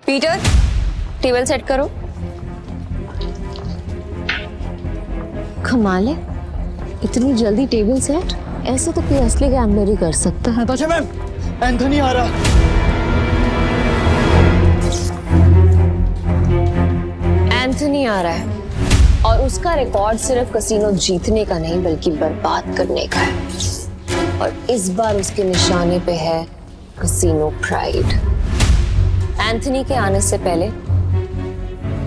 Peter, table set करो। कमाल है, इतनी जल्दी टेबल सेट? ऐसे तो कोई असली गैम्बलर ही कर सकता है। नताशा मैम, एंथनी आ रहा। एंथनी आ रहा है और उसका रिकॉर्ड सिर्फ कसीनो जीतने का नहीं बल्कि बर्बाद करने का है। और इस बार उसके निशाने पे है कसीनो प्राइड। एंथनी के आने से पहले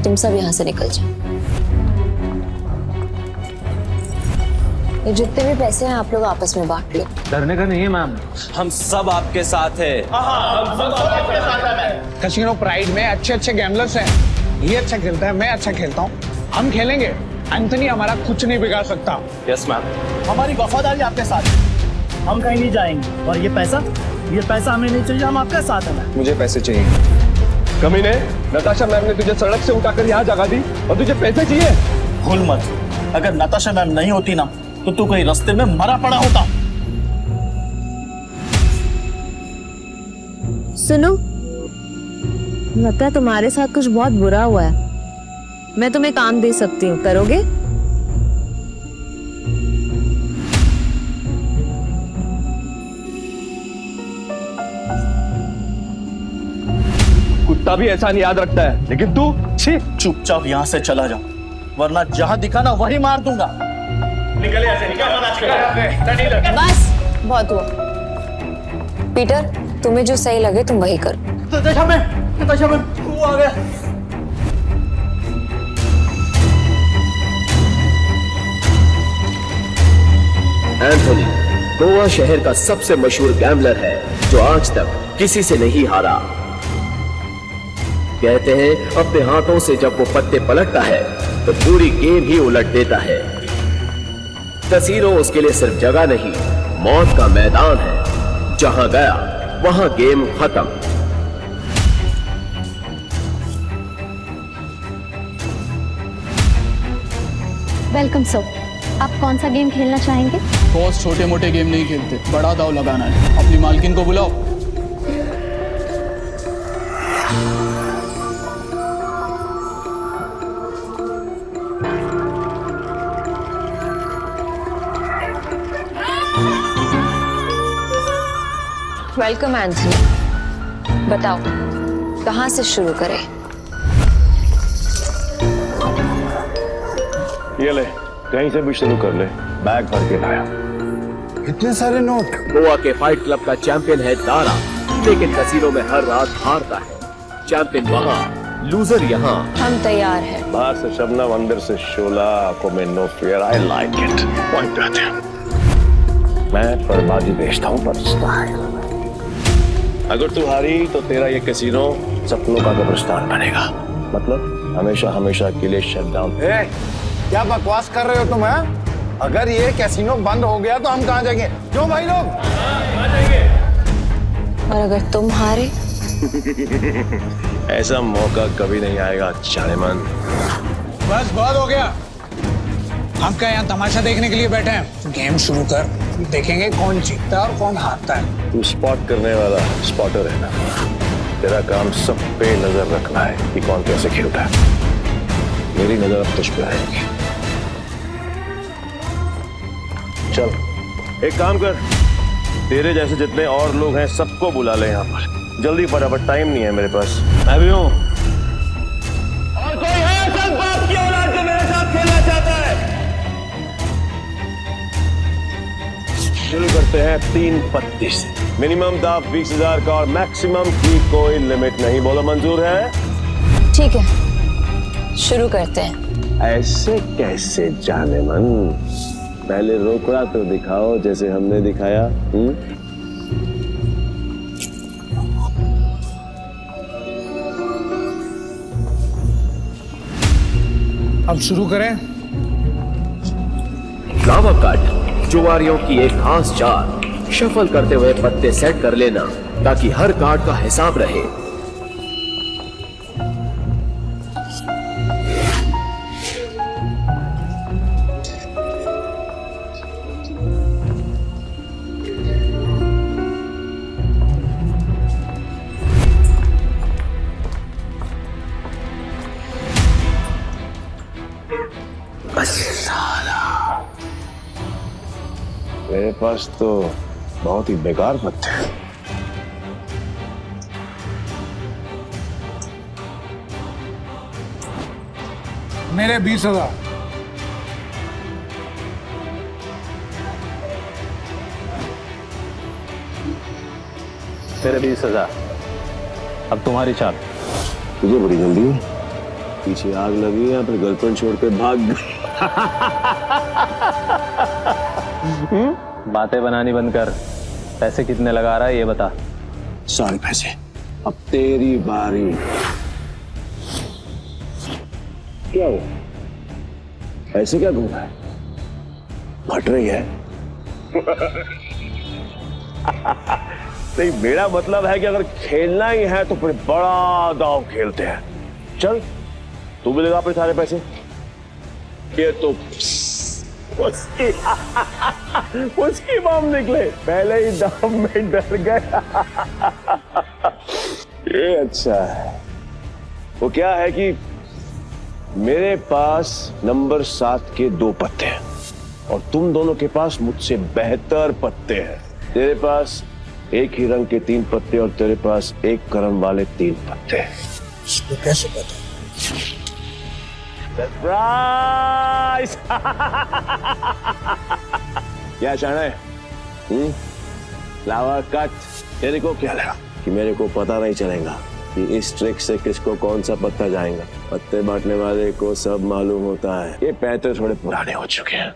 तुम सब यहां से निकल जाओ। ये जितने भी पैसे हैं आप लोग आपस में बांट लो। डरने का नहीं है मैम, हम सब आपके साथ हैं। कसिनो प्राइड में अच्छे अच्छे गैम्बलर्स हैं। ये अच्छा खेलता है, मैं अच्छा खेलता हूँ, हम खेलेंगे। एंथनी हमारा कुछ नहीं बिगाड़ सकता। Yes ma'am. हमारी वफादारी आपके साथ है, हम कहीं नहीं जाएंगे। और ये पैसा हमें नहीं चाहिए, हम आपके साथ हैं। मुझे पैसे चाहिए। कमीने, नताशा मैम ने तुझे सड़क से उठाकर यहाँ जगा दी और तुझे पैसे चाहिए? भूल मत, अगर नताशा मैम नहीं होती ना तो तू कहीं रास्ते में मरा पड़ा होता। सुनो, लगता है तुम्हारे साथ कुछ बहुत बुरा हुआ है। मैं तुम्हें काम दे सकती हूँ, करोगे? कुत्ता भी ऐसा नहीं याद रखता है, लेकिन तू छी। चुपचाप यहाँ से चला जा, वरना जहाँ दिखा ना वही मार दूंगा। निकल ऐसे, निकल। बस बहुत हुआ। पीटर, तुम्हें जो सही लगे तुम वही करो। नताशा मैम, वो आ गया। एंथनी गोवा शहर का सबसे मशहूर गैम्बलर है जो आज तक किसी से नहीं हारा। कहते हैं अपने हाथों से जब वो पत्ते पलटता है तो पूरी गेम ही उलट देता है। कसीनो उसके लिए सिर्फ जगह नहीं, मौत का मैदान है। जहां गया वहां गेम खत्म। वेलकम सर, आप कौन सा गेम खेलना चाहेंगे? बॉस छोटे मोटे गेम नहीं खेलते, बड़ा दाव लगाना है। अपनी मालकिन को बुलाओ। वेलकम एंथनी, बताओ कहां से शुरू करें? ये ले, कहीं से भी शुरू कर ले। बैग भर के लाया। इतने सारे नोट। गोवा के फाइट क्लब का चैंपियन है दारा, लेकिन कसीनो में हर रात हारता है। चैंपियन वहां, लूजर यहाँ। हम तैयार हैं। बाहर से शबनम, अंदर से शोला, आंखों में no fear. I like it. Point आते हैं। मैं बर्बादी बेचता हूँ पर स्टाइल। अगर तू हारी तो तेरा ये कैसीनो सपनों का कब्रिस्तान बनेगा। मतलब हमेशा हमेशा के लिए शट डाउन। क्या बकवास कर रहे हो तुम? अगर ये कैसीनो बंद हो गया तो हम कहाँ जाएंगे? क्यों भाई लोग? और अगर तुम हारे? ऐसा मौका कभी नहीं आएगा चालेमन। बस बहुत हो गया। हम क्या यहाँ तमाशा देखने के लिए बैठे हैं? गेम शुरू कर, देखेंगे कौन जीतता है और कौन हारता है। तू स्पॉट करने वाला स्पॉटर है ना? तेरा काम सब पे नजर रखना है कि कौन कैसे खेलता है। मेरी नजर अब तुझ पे आएगी। चल एक काम कर, तेरे जैसे जितने और लोग हैं सबको बुला ले यहाँ पर जल्दी, फटाफट। टाइम नहीं है मेरे पास। मैं भी हूँ। और कोई है सब बाप की औलाद जो मेरे साथ खेलना चाहता है? शुरू करते हैं 3 पत्ती से। मिनिमम दाव 20,000 का और मैक्सिमम की कोई लिमिट नहीं। बोलो मंजूर है? ठीक है, शुरू करते हैं। ऐसे कैसे जाने मन? पहले रोकड़ा तो दिखाओ जैसे हमने दिखाया। अब शुरू करें। फ्लावर कट, जुआरियों की एक खास चाल। शफल करते हुए पत्ते सेट कर लेना ताकि हर कार्ड का हिसाब रहे। मेरे पास तो बहुत ही बेकार पत्ते हैं। मेरे 20,000। तेरे 20,000। अब तुम्हारी चाल। तुझे बड़ी जल्दी है, पीछे आग लगी या फिर गर्लफ्रेंड छोड़ के भाग गई? बातें बनानी बंद कर। पैसे कितने लगा रहा है ये बता। सारे पैसे। अब तेरी बारी। क्या हुआ? ऐसे क्या घूम रहा है? फट रही है? नहीं, मेरा मतलब है कि अगर खेलना ही है तो फिर बड़ा दांव खेलते हैं। चल, तू भी लगा अपने सारे पैसे। ये तो उसकी बम निकले, पहले ही दाम में डर गया। ये अच्छा है। वो क्या है कि मेरे पास नंबर 7 के 2 पत्ते हैं और तुम दोनों के पास मुझसे बेहतर पत्ते हैं। तेरे पास एक ही रंग के 3 पत्ते और तेरे पास एक क्रम वाले 3 पत्ते। इसको कैसे पता? सरप्राइज! क्या चाहना है? Flower cut. तेरे को क्या लगा कि मेरे को पता नहीं चलेगा कि इस ट्रिक से किसको कौन सा पत्ता जाएगा? पत्ते बांटने वाले को सब मालूम होता है। ये पैसे थोड़े पुराने हो चुके हैं,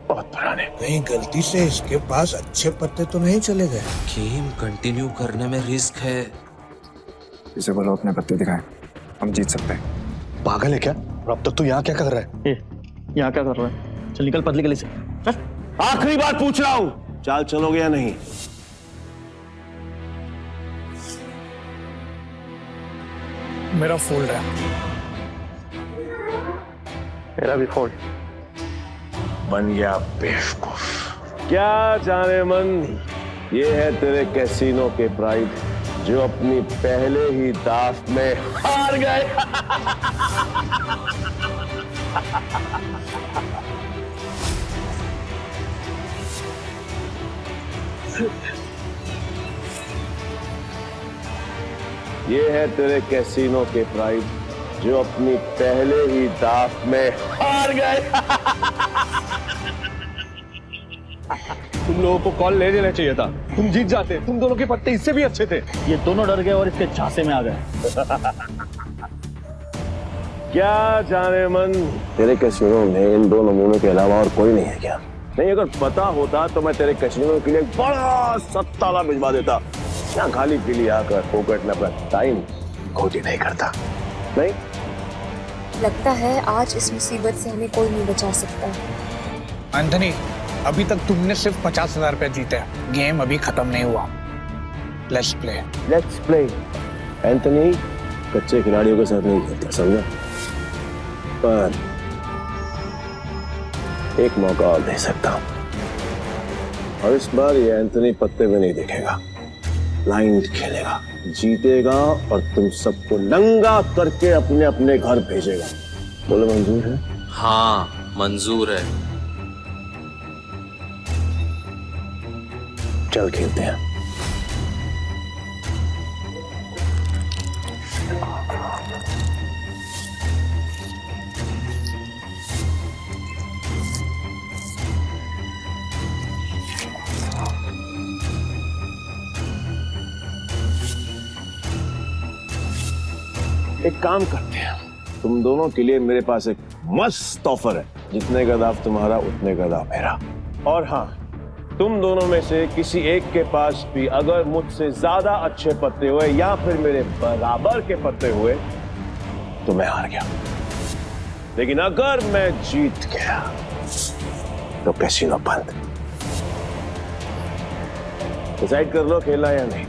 बहुत पुराने। कहीं गलती से इसके पास अच्छे पत्ते तो नहीं चले गए? गेम कंटिन्यू करने में रिस्क है। इसे बोलो अपने पत्ते दिखाएं, हम जीत सकते हैं। पागल है क्या? और अब तक तू यहाँ क्या कर रहा है? यहाँ क्या कर रहा है? चल निकल पतली गली से। आखिरी बार पूछ रहा हूं, चाल चलोगे या नहीं? मेरा फोल्ड है। मेरा भी फोल्ड। बन गया बेवकूफ। क्या जाने मन, ये है तेरे कैसीनो के प्राइड जो अपनी पहले ही दाव में हार गए। ये है तेरे कैसीनो के प्राइड जो अपनी पहले ही दाव में हार गए। तुम लोगों को कॉल ले लेना चाहिए था, तुम जीत जाते। तुम दोनों के पत्ते इससे भी अच्छे थे। ये दोनों डर गए और इसके झांसे में आ गए। क्या जाने मन, तेरे कैसीनो में इन 2 नमूनों के अलावा और कोई नहीं है क्या? नहीं, अगर पता होता तो मैं तेरे कैसीनो के लिए एक बड़ा सत्ताला भिजवा देता। यहाँ खाली पीली आकर फोकट में अपना टाइम खोजी नहीं करता। नहीं, लगता है आज इस मुसीबत से हमें कोई नहीं बचा सकता। एंथनी, अभी तक तुमने सिर्फ 50,000 रुपए जीते हैं। गेम अभी खत्म नहीं हुआ। Let's play. Let's play. Anthony कच्चे खिलाड़ियों के साथ नहीं खेलता, समझा? पर एक मौका और दे सकता हूं, और इस बार ये एंथनी पत्ते में नहीं दिखेगा, ब्लाइंड खेलेगा, जीतेगा और तुम सबको नंगा करके अपने अपने घर भेजेगा। बोलो मंजूर है? हाँ मंजूर है। चल खेलते हैं। एक काम करते हैं, तुम दोनों के लिए मेरे पास एक मस्त ऑफर है। जितने का दाव तुम्हारा उतने का दाव मेरा। और हाँ, तुम दोनों में से किसी एक के पास भी अगर मुझसे ज्यादा अच्छे पत्ते हुए या फिर मेरे बराबर के पत्ते हुए तो मैं हार गया। लेकिन अगर मैं जीत गया तो कैसीनो बंद। डिसाइड कर लो खेलना या नहीं।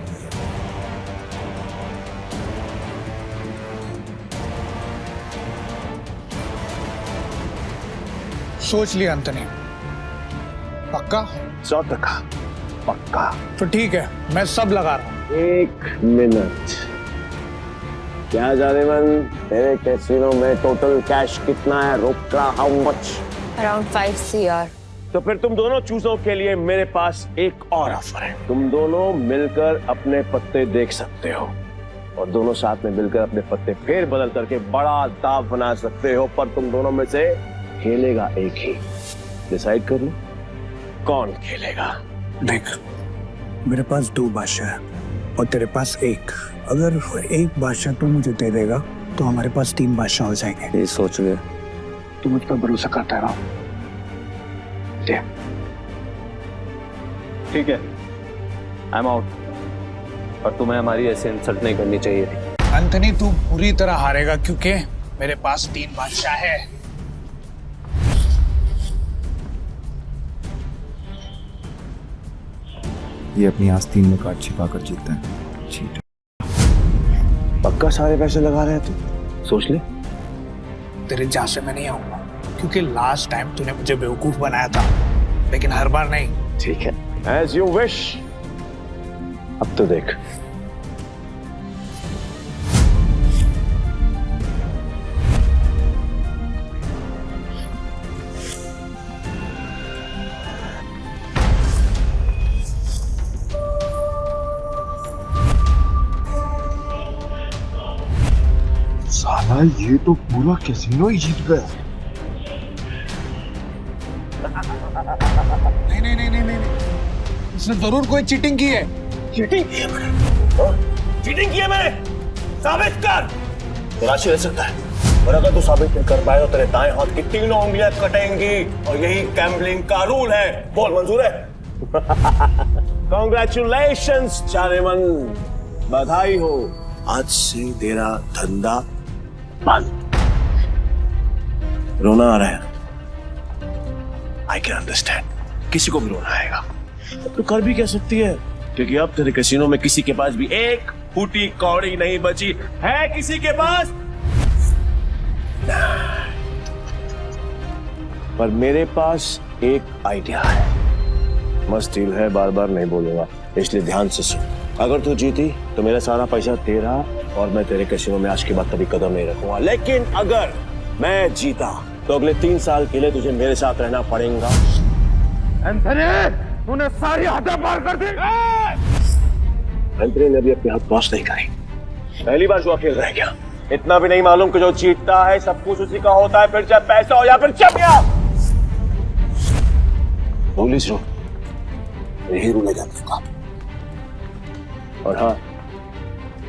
सोच लिया एंथनी? पक्का? 100% पक्का। तो ठीक है, मैं सब लगा रहा हूं। 1 मिनट। क्या जाने मन, तेरे कैसीनो में टोटल कैश कितना है? रोका हाउ मच? Around 5 CR। तो फिर तुम दोनों चूजों के लिए मेरे पास एक और ऑफर है। तुम दोनों मिलकर अपने पत्ते देख सकते हो और दोनों साथ में मिलकर अपने पत्ते फेर बदल करके बड़ा दाव बना सकते हो, पर तुम दोनों में से खेलेगा एक ही। डिसाइड कर लो कौन खेलेगा। देख, मेरे पास 2 बादशाह है और तेरे पास 1। अगर एक बादशाह तू मुझे दे देगा तो हमारे पास 3 बादशाह हो जाएंगे। ये सोच ले। तू मुझ पर भरोसा करता रहा। ठीक है, आई एम आउट। और तुम्हें हमारी ऐसे इंसल्ट नहीं करनी चाहिए थी। एंथनी, तू पूरी तरह हारेगा क्योंकि मेरे पास 3 बादशाह है। ये अपनी आस्तीन में कार्ड छिपा कर जीतता है। चीट। पक्का सारे पैसे लगा रहे हैं तू? सोच ले। तेरे जहां से मैं नहीं आऊंगा क्योंकि लास्ट टाइम तूने मुझे बेवकूफ बनाया था, लेकिन हर बार नहीं। ठीक है, एज यू विश। अब तो देख। साला ये तो पूरा कैसीनो ही जीत गया। नहीं, इसने जरूर कोई चीटिंग की है। चीटिंग की है मैंने? चीटिंग की है मैंने? साबित कर। तो राशि रह सकता है, और अगर तू साबित नहीं कर पाए तो तेरे दाएं हाथ की 3 उंगलियां कटेंगी, और यही गैम्बलिंग का रूल है। बोल, मंजूर है? कांग्रेचुलेशंस जानेमन, बधाई हो। आज से तेरा धंधा बंद। रोना आ रहा है, आई कैन अंडरस्टैंड। किसी को भी रोना आएगा, तो कर भी कह सकती है, क्योंकि अब तेरे कैसीनो में किसी के पास भी एक फूटी कौड़ी नहीं बची है। किसी के पास? पर मेरे पास एक आइडिया है। मस्त डील है, बार बार नहीं बोलूंगा, इसलिए ध्यान से सुन। अगर तू जीती तो मेरा सारा पैसा तेरा, और मैं तेरे कैसीनो में आज के बाद कभी कदम नहीं रखूंगा। लेकिन अगर मैं जीता तो अगले 3 साल के लिए तुझे मेरे साथ रहना पड़ेगा। एंथनी, तूने सारी हदें पार कर दी। एंथनी ने अभी अपने हाथ वॉश नहीं करी। पहली बार जुआ खेल रहा है क्या? इतना भी नहीं मालूम कि जो जीतता है सब कुछ उसी का होता है, फिर चाहे पैसा हो या फिर चमिया। पुलिस रो यही रूल है का। और हाँ,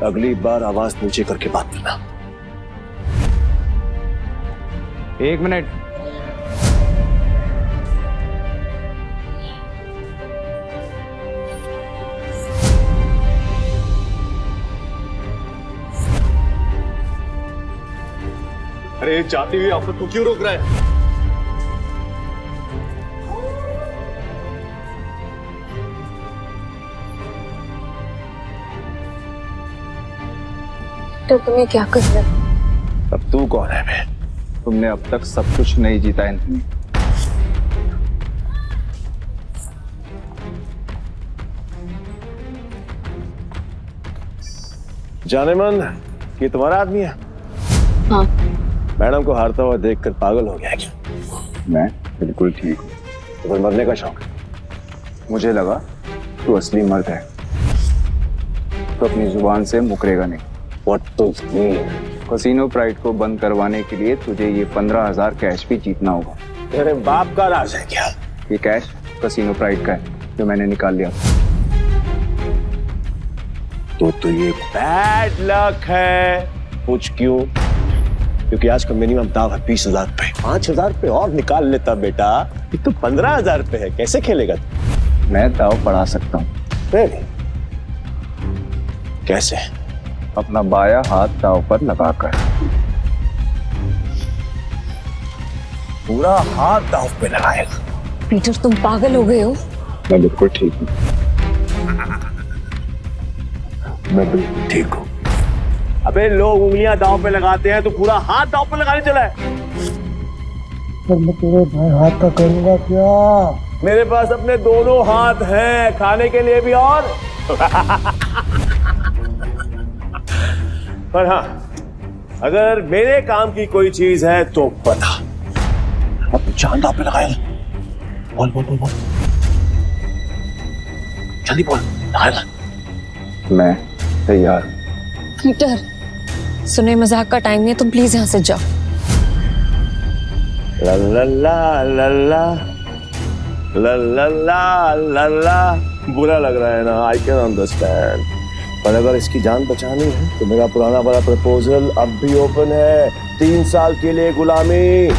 अगली बार आवाज नीचे करके बात करना। 1 मिनट। अरे जाती हुई आफत को क्यों रोक रहा है? तो तुम्हें क्या करना? अब तू कौन है बे? तुमने अब तक सब कुछ नहीं जीता एंथनी। जानेमन, ये तुम्हारा आदमी है? हाँ। मैडम को हारता हुआ देखकर पागल हो गया क्या? मैं बिल्कुल ठीक हूँ। तो फिर मरने का शौक है? मुझे लगा तू असली मर्द है तो अपनी जुबान से मुकरेगा नहीं। What to mean? Casino pride को बंद करवाने के लिए तुझे ये 15,000 कैश भी जीतना होगा। तेरे बाप का राज है क्या? ये कैश कैसीनो प्राइड का है जो मैंने निकाल लिया। तो ये बैड लक है। पूछ क्यों? क्योंकि आज का मिनिमम दाव है 20,000 पे। 5,000 पे और निकाल लेता बेटा। ये तो 15,000 पे है, कैसे खेलेगा तू? मैं दाव बढ़ा सकता हूँ। कैसे? अपना बाया हाथ दाव पर लगाकर। पूरा हाथ दाव पे लगाएगा? पीटर, तुम पागल हो गए हो? मैं बिल्कुल ठीक हूँ। मैं बिल्कुल ठीक हूँ। अबे लोग उंगलियां दाव पे लगाते हैं, तो पूरा हाथ दाव पे लगाने चला है। पर मैं तेरे भाई हाथ का करूंगा क्या? मेरे पास अपने दोनों हाथ हैं, खाने के लिए भी और पर हाँ, अगर मेरे काम की कोई चीज है तो बता। अब जान दांव पे लगाया। बोल बोल बोल बोल, जल्दी बोल, लगाया। मैं तैयार हूं। पीटर, सुने मजाक का टाइम नहीं है, तुम प्लीज यहाँ से जाओ। ला ला ला ला ला ला ला ला ला ला। बुरा लग रहा है ना, आई कैन अंडरस्टैंड, पर अगर इसकी जान बचानी है तो मेरा पुराना वाला प्रपोजल अब भी ओपन है। 3 साल के लिए गुलामी।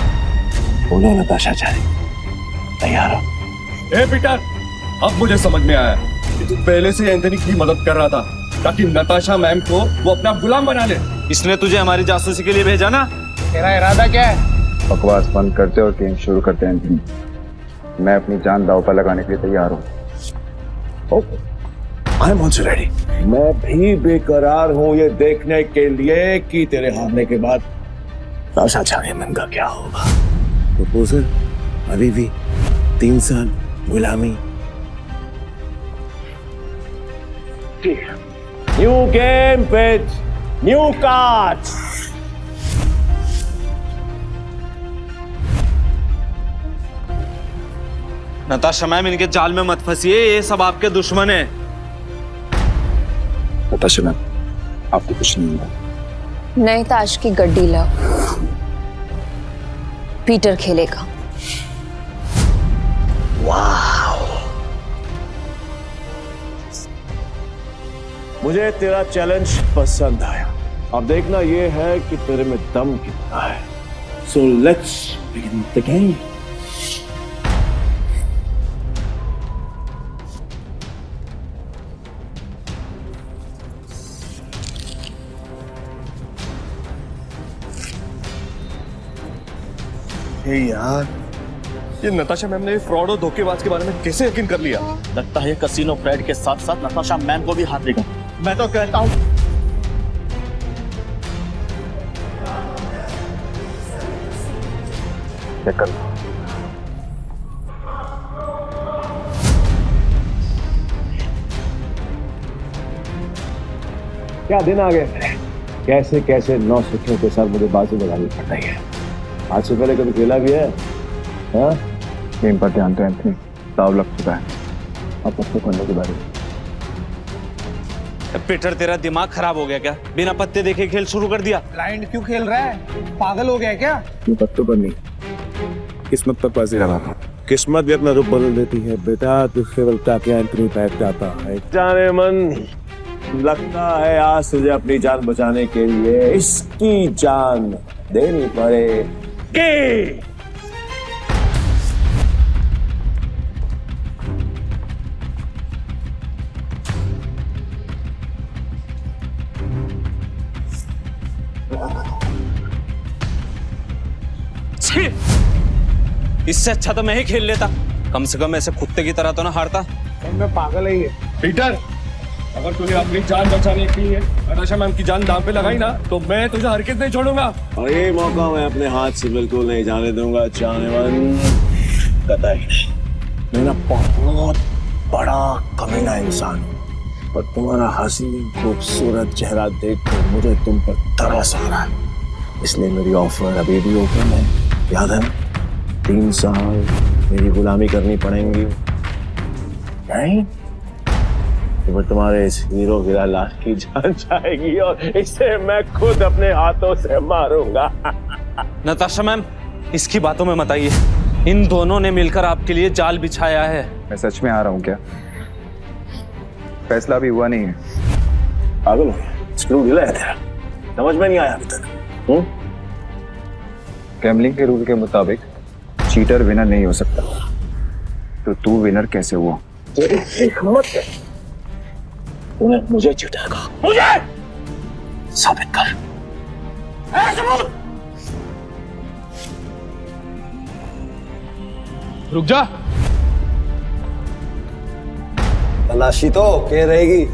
बोलो नताशा चाहे, तैयार हो? ए पीटर, अब मुझे समझ में आया कि तू पहले से एंथनी की मदद कर रहा था ताकि नताशा मैम को वो अपना गुलाम बना ले। इसने तुझे हमारी जासूसी के लिए भेजा ना? तेरा इरादा क्या है? बकवास बंद करते और गेम शुरू करते हैं एंथनी। मैं अपनी जान दांव पर लगाने के लिए तैयार हूँ। I am also ready. मैं भी बेकरार हूँ ये देखने के लिए कि तेरे हारने के बाद नताशा चाहे मैम का क्या होगा। प्रपोजल अभी भी 3 साल गुलामी। New game with new cards. Natasha ma'am, इनके जाल में मत फंसिए, ये सब आपके दुश्मन है। नताशा मैम, आपको कुछ नहीं हुआ। नए ताश की गड्डी लाओ, पीटर खेलेगा। मुझे तेरा चैलेंज पसंद आया। अब देखना ये है कि तेरे में दम कितना है। So let's begin the game. यार, ये नताशा मैम ने फ्रॉड और धोखेबाज के बारे में कैसे यकीन कर लिया? लगता है कसिनो फ्रेड के साथ साथ नताशा मैम को भी हाथ देगा। मैं तो कहता हूँ क्या दिन आ गए। कैसे कैसे 9 सिक्कों के साथ मुझे बाजी लगानी पड़ रही है। आज से पहले कभी खेला भी है? हाँ? गेम पर ध्यान दो एंथनी, दाव लग चुका है। अब पत्ते करने के बारे में। पीटर, तेरा दिमाग खराब हो गया क्या? बिना पत्ते देखे खेल शुरू कर दिया। ब्लाइंड क्यों खेल रहा है? पागल हो गया क्या? ये पत्तों पर नहीं, किस्मत पर बाजी लगाता। किस्मत भी अपना रूप बदल देती है बेटा। तुझसे बलता क्या एंथनी बैठ जाता है। जाने मन, लगता है आज तुझे अपनी जान बचाने के लिए इसकी जान देनी पड़ेगी। इससे अच्छा तो मैं ही खेल लेता। कम से कम ऐसे कुत्ते की तरह तो ना हारता। मैं पागल है ये। पीटर, अगर तूने अपनी जान बचाने के लिए नताशा मैम की जान दांव पे लगाई ना, तो मैं तुझे हरगिज़ नहीं छोड़ूंगा। और ये मौका मैं अपने हाथ से बिल्कुल नहीं जाने दूंगा। जाने मन, कतई नहीं। मैं ना बहुत बड़ा कमीना इंसान हूँ, पर तुम्हारा हसीन खूबसूरत चेहरा देखकर मुझे तुम पर तरस आ रहा है। इसलिए मेरी ऑफर अभी भी ओपन है। याद है, 3 साल मेरी गुलामी करनी पड़ेंगी। नहीं तो तुम्हारे इस हीरो हीरा लाश की जान जाएगी और इसे मैं खुद अपने हाथों से मारूंगा। नताशा मैम, इसकी बातों में मत आइए। इन दोनों ने मिलकर आपके लिए जाल बिछाया है। मैं सच में आ रहा हूँ क्या? फैसला भी हुआ नहीं है। पागल हो गया? स्क्रू ढीला है तेरा, समझ में नहीं आया अभी तक? गैम्बलिंग के रूल के मुताबिक चीटर विनर नहीं हो सकता, तो तू विनर कैसे हुआ? तेरी हिम्मत है, तूने मुझे जिताएगा। मुझे साबित कर। रुक जा। तलाशी तो के रहेगी,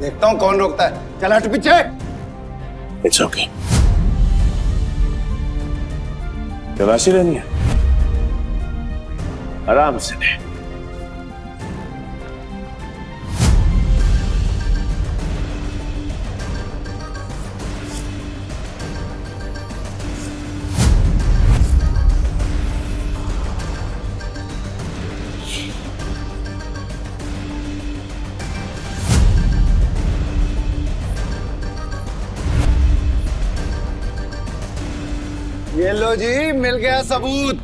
देखता हूँ कौन रोकता है। चल हट पीछे। It's okay. तलाशी लेनी है, आराम से ले। ये लो जी, मिल गया सबूत।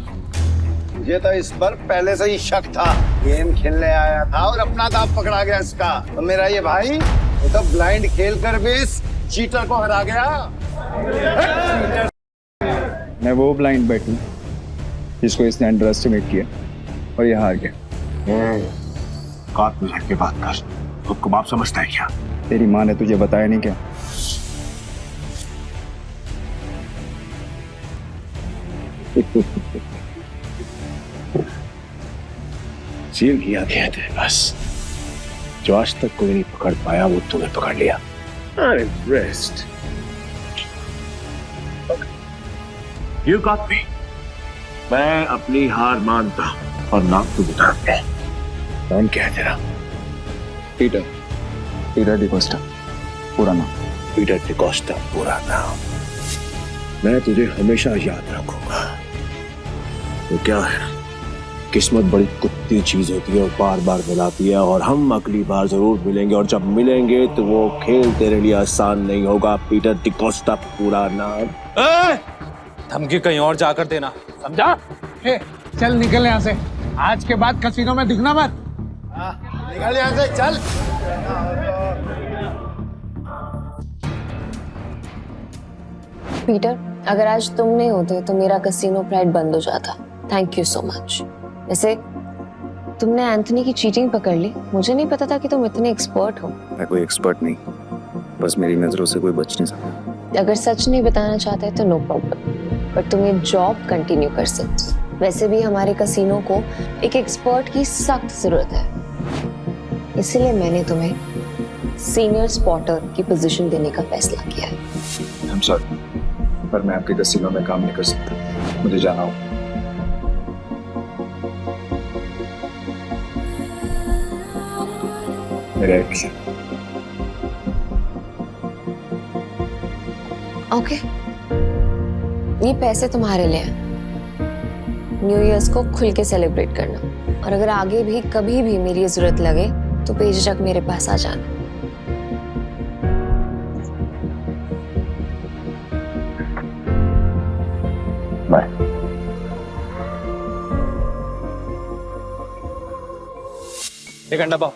मुझे तो इस पर पहले से ही शक था। गेम खेलने आया था और अपना दांव पकड़ा गया इसका। तो मेरा ये भाई ये तो ब्लाइंड खेल कर भी इस चीटर को हरा गया। मैं वो ब्लाइंड बैट हूँ जिसको इसने अंडर एस्टिमेट किया और ये हार गया। काट में झटके बात कर। खुद को बाप समझता है क्या? तेरी माँ ने तुझे बताया नहीं क्या? सील किया गया थे बस। जो आज तक कोई नहीं पकड़ पाया वो तूने पकड़ लिया। I'm impressed. You got me. मैं अपनी हार मानता हूं और नाम तू बता दे। नाम क्या है तेरा? पीटर डिकोस्टा, पूरा नाम। पीटर डिकोस्टा पूरा नाम। मैं तुझे हमेशा याद रखूंगा। तो क्या है, किस्मत बड़ी कुत्ती चीज होती है और बार बार मिलाती है, और हम अगली बार जरूर मिलेंगे, और जब मिलेंगे तो वो खेल तेरे लिए आसान नहीं होगा। पीटर डिकोस्टा पूरा नाम। धमकी कहीं और जाकर देना, समझा? चल निकल यहाँ से। आज के बाद कसीनो में दिखना मत। निकल यहाँ से, चल। पीटर, अगर आज तुम नहीं होते तो मेरा कसीनो प्राइड बंद हो जाता। Thank you so much. वैसे तुमने एंथनी की चीटिंग पकड़ ली। मुझे नहीं पता था कि तुम इतने एक्सपर्ट हो। मैं कोई एक्सपर्ट नहीं, बस मेरी नजरों से कोई बच नहीं सकता। अगर सच नहीं बताना चाहते तो नो प्रॉब्लम, पर तुम ये जॉब कंटिन्यू कर सकते। वैसे भी हमारे कसीनो को एक एक्सपर्ट की सख्त जरूरत है, इसीलिए मैंने तुम्हें सीनियर स्पॉटर की पोजीशन देने का फैसला किया है। I'm sorry, पर मैं आपके कसीनो में काम नहीं कर सकता। मुझे जाना होगा। मेरे ओके, ये पैसे तुम्हारे लिए हैं। न्यू ईयर्स को खुल के सेलिब्रेट करना, और अगर आगे भी कभी भी मेरी जरूरत लगे तो बेझिझक मेरे पास आ जाना। बाय। एक अंडा पाओ।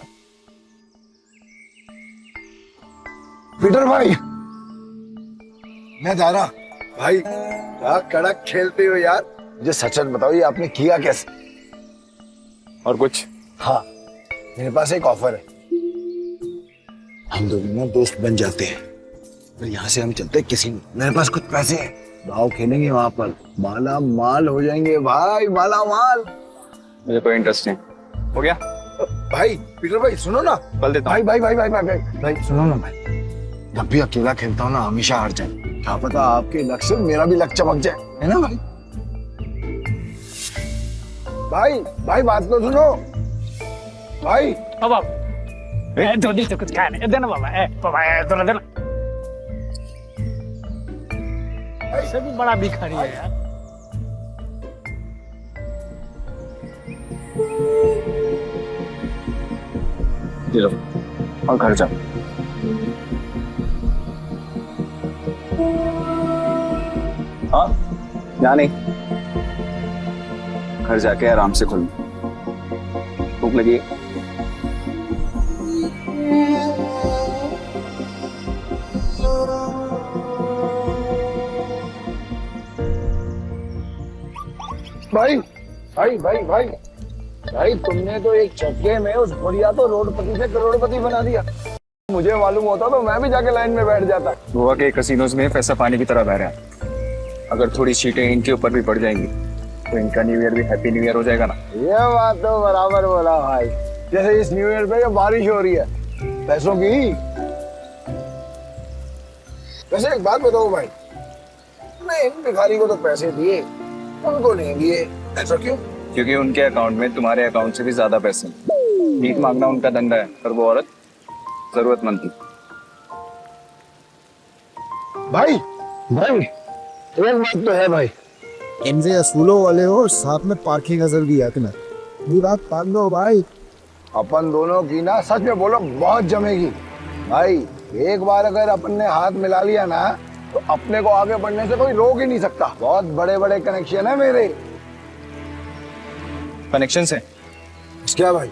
पीटर भाई, मैं जा रहा। भाई क्या कड़क खेलते हो यार। मुझे सच सच बताओ, ये आपने किया कैसे? और कुछ? हाँ, मेरे पास एक ऑफर है। हम दोनों ना दोस्त बन जाते हैं, और यहाँ से हम चलते हैं किसी में। मेरे पास कुछ पैसे हैं, दाव खेलेंगे वहां पर, माला माल हो जाएंगे भाई, माला माल। मुझे कोई इंटरेस्ट नहीं। हो गया? भाई पीटर भाई सुनो ना। बल देता भाई भाई भाई भाई भाई भाई भाई सुनो ना भाई। जब भी अकेला खेलता हूँ ना हमेशा हार जाए। क्या पता आपके लक से मेरा भी लक चमक जाए, है ना भाई? भाई भाई बात तो सुनो भाई। अब धोनी तो कुछ खाने देना बाबा, थोड़ा देना। ऐसे भी बड़ा भिखारी है यार। ये लो, और घर जाओ। हाँ, यहाँ नहीं, घर जाके आराम से खुल। भूख लगी है? भाई भाई भाई भाई भाई तुमने तो एक झटके में उस बुढ़िया तो रोडपति से करोड़पति बना दिया। मुझे मालूम होता तो मैं भी जाके लाइन में बैठ जाता। गोवा के कसिनोज में पैसा पानी की तरह बह रहा है। अगर थोड़ी सीटें इनके ऊपर भी पड़ जाएंगी तो इनका न्यू ईयर भी हैप्पी न्यू ईयर हो जाएगा ना। ये बात तो बराबर बोला भाई। जैसे इस न्यू ईयर पे बारिश हो रही है पैसों की। वैसे एक बात बताओ भाई, मैं इन भिखारी को तो पैसे दिए, उनको नहीं दिए, ऐसा क्यों? क्योंकि उनके अकाउंट में तुम्हारे अकाउंट से भी ज्यादा पैसे। भीख मांगना उनका धंधा है, पर वो औरत जरूरतमंद थी। भाई भाई एक बात तो है भाई, इनसे असूलों वाले हो, साथ में पार्किंग नजर भी है तुम्हें। ये बात मान लो भाई, अपन दोनों की ना सच में बोलो बहुत जमेगी भाई। एक बार अगर अपन ने हाथ मिला लिया ना तो अपने को आगे बढ़ने से कोई रोक ही नहीं सकता। बहुत बड़े बड़े कनेक्शन है मेरे। कनेक्शन से क्या भाई?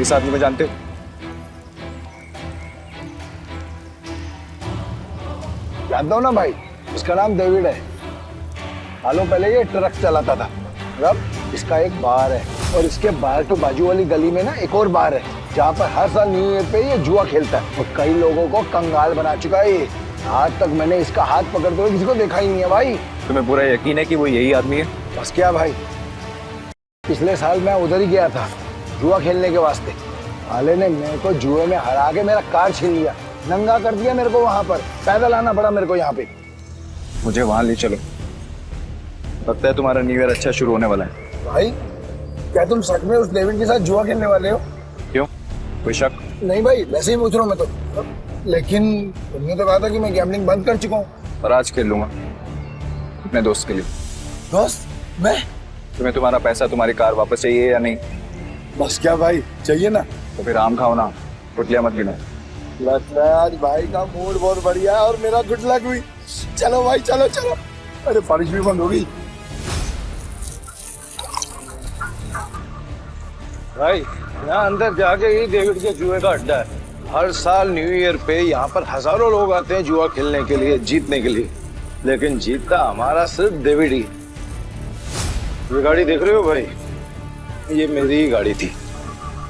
इस आदमी को जानते हो? जानता हूँ ना भाई, उसका नाम डेविड है। सालों पहले ये ट्रक चलाता था। अब इसका एक बार है और इसके बाहर तो बाजू वाली गली में ना एक और बार है जहाँ पर हर साल न्यू ईयर पे ये जुआ खेलता है और कई लोगों को कंगाल बना चुका है ये। आज तक मैंने इसका हाथ पकड़ते हुए किसी को देखा ही नहीं है भाई। तुम्हें पूरा यकीन है कि वो यही आदमी है? बस क्या भाई, पिछले साल मैं उधर ही गया था जुआ खेलने के वास्ते। साले ने मेरे को जुए में हरा के मेरा कार छीन लिया, नंगा कर दिया मेरे को। वहां पर पैदल आना पड़ा मेरे को यहाँ पे। मुझे वहां ले चलो, लगता है तुम्हारा न्यू ईयर अच्छा शुरू होने वाला है। भाई क्या तुम सच में उस डेविड के साथ जुआ खेलने वाले हो? क्यों, कोई शक? नहीं भाई, वैसे ही पूछ रहा हूँ मैं तो। लेकिन तुमने तो कहा था कि मैं गैम्बलिंग बंद कर चुका हूँ। पर आज खेल लूंगा अपने दोस्त के लिए। दोस्त? मैं? तुम्हें तुम्हारा पैसा, तुम्हारी कार वापस चाहिए या नहीं? बस क्या भाई, चाहिए ना। तो फिर आम खाओ ना, गुटलियां मत गिनो। लगता है आज भाई का मूड बहुत बढ़िया है और मेरा गुड लक हुई। चलो भाई, चलो चलो। अरे बारिश भी बंद हो गई। भाई यहाँ अंदर जाके ही डेविड के जुए का अड्डा है। हर साल न्यू ईयर पे यहाँ पर हजारों लोग आते हैं जुआ खेलने के लिए, जीतने के लिए। लेकिन जीतता हमारा सिर्फ डेविड ही। ये गाड़ी देख रहे हो भाई, ये मेरी ही गाड़ी थी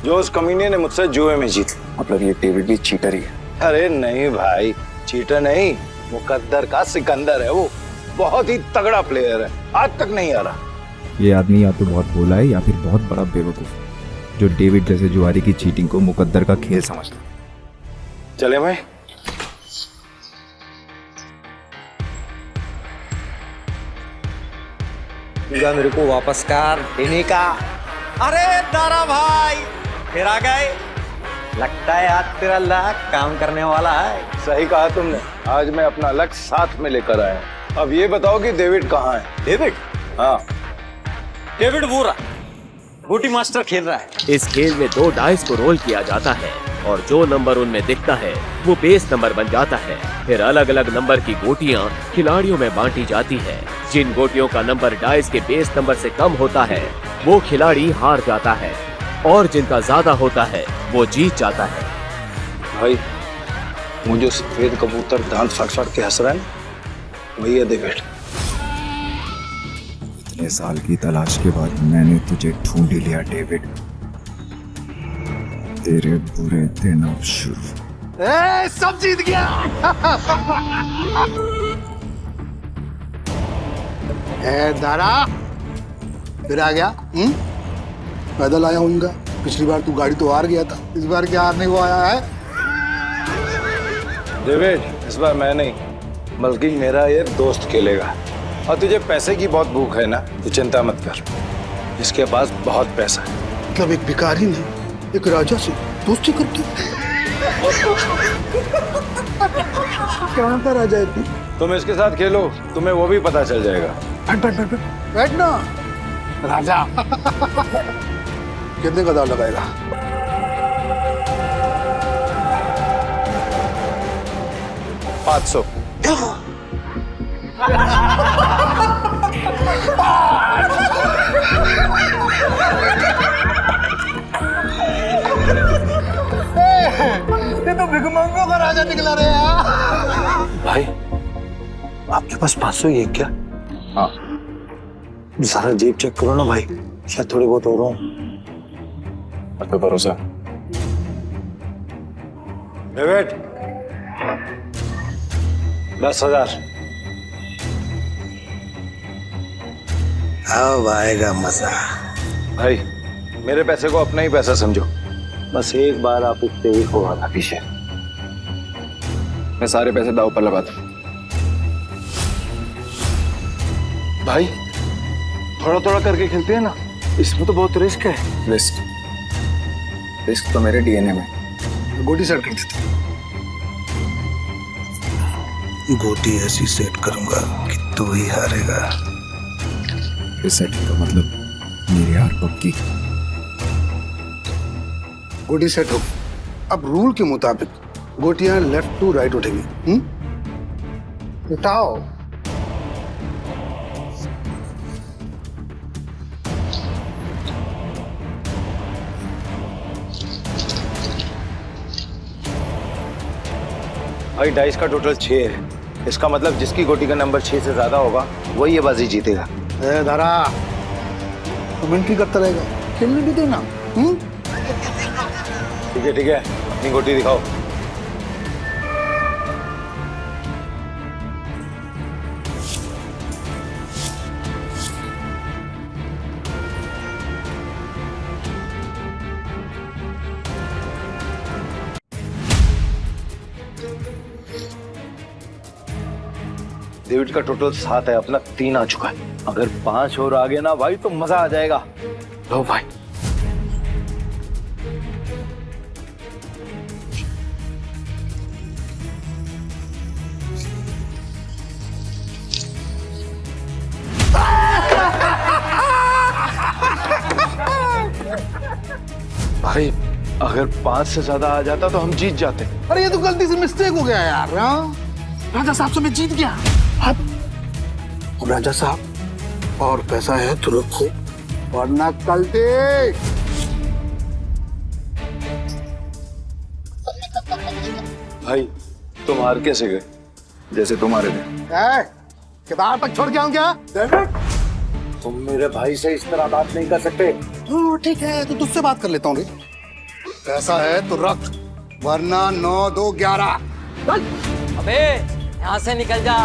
जो उस कमीने ने मुझसे जुए में जीती। मतलब ये डेविड भी चीटर ही है? अरे नहीं भाई, चीटर नहीं, मुकद्दर का सिकंदर है वो। बहुत ही तगड़ा प्लेयर है, आज तक नहीं आ रहा। ये आदमी या तो बहुत भोला है या फिर बहुत बड़ा बेवकूफ जो डेविड जैसे जुआरी की चीटिंग को मुकद्दर का खेल समझता है। चले भाई। मेरे को वापस कर देने का। अरे दारा भाई फिर आ गए। लगता है आज तेरा लक काम करने वाला है। सही कहा तुमने, आज मैं अपना लक्ष्य साथ में लेकर आया। अब ये बताओ कि डेविड कहाँ है? डेविड? हाँ, डेविड वो रहा, बूटी मास्टर खेल रहा है। इस खेल में 2 डाइस को रोल किया जाता है और जो नंबर उनमें दिखता है वो बेस नंबर बन जाता है। फिर अलग अलग नंबर की गोटियां खिलाड़ियों में बांटी जाती है। जिन गोटियों का नंबर डाइस के बेस नंबर से कम होता है वो खिलाड़ी हार जाता है और जिनका ज्यादा होता है वो जीत जाता है। भाई वो जो सफेद कबूतर दांत फाड़ फाड़ के हंस रहा है वही है डेविड। इतने साल की तलाश के बाद मैंने तुझे ढूंढ ही लिया डेविड। तेरे बुरे दिन अब शुरू। सब जीत गया। दारा फिर आ गया। पैदल आया हूँगा। पिछली बार तू गाड़ी तो हार गया था, इस बार क्या हारने को आया है? डेविड इस बार मैं नहीं बल्कि मेरा ये दोस्त खेलेगा। और तुझे पैसे की बहुत भूख है ना, तो चिंता मत कर, इसके पास बहुत पैसा है। मतलब एक भिखारी ने एक राजा से दोस्ती कर दी। कहाँ का राजा है तू? तुम इसके साथ खेलो, तुम्हें वो भी पता चल जाएगा। बैठ बैठ बैठ बैठ ना राजा। कितने का दाव लगाएगा? $500। ये तो भिखमंगों का राजा निकला रे यार। भाई आपके पास 500 ही है क्या? हाँ। सारा जेब चेक करो ना भाई, शायद थोड़े बहुत और हों। अब तो भरोसा। डेविड 10,000। अब आएगा मजा। भाई मेरे पैसे को अपना ही पैसा समझो, बस एक बार आप इससे ही हो आना पीछे। मैं सारे पैसे दाव पर लगाता हूँ। भाई थोड़ा थोड़ा करके खेलते हैं ना, इसमें तो बहुत रिस्क है। रिस्क तो मेरे डीएनए में। गोटी सेट कर देता हूँ। गोटी ऐसी सेट करूंगा कि तू ही हारेगा। इस सेटिंग का मतलब मेरी हार पक्की। गोटी सेट हो, अब रूल के मुताबिक गोटियां लेफ्ट टू राइट उठेंगी। उठाओ। भाई डाइस का टोटल 6 है। इसका मतलब जिसकी गोटी का नंबर 6 से ज्यादा होगा वही ये बाजी जीतेगा। धारा कमेंट्री करता रहेगा, खेलने भी देना। ठीक है अपनी गोटी दिखाओ। डेविड का टोटल 7 है, अपना 3 आ चुका है। अगर 5 और आ गए ना भाई तो मजा आ जाएगा। लो भाई। भाई अगर 5 से ज्यादा आ जाता तो हम जीत जाते। अरे ये तो गलती से मिस्टेक हो गया यार। राजा साहब से मैं जीत गया। अब राजा साहब और पैसा है तो रखो, वरना कल दे। भाई तुम हार कैसे गए? जैसे तुम्हारे थे। किताब तक छोड़ के आऊं क्या? तुम मेरे भाई से इस तरह बात नहीं कर सकते। ठीक है तो तुझसे बात कर लेता हूँ। पैसा है तो रख, वरना 9, 2, 11। अबे यहाँ से निकल जा,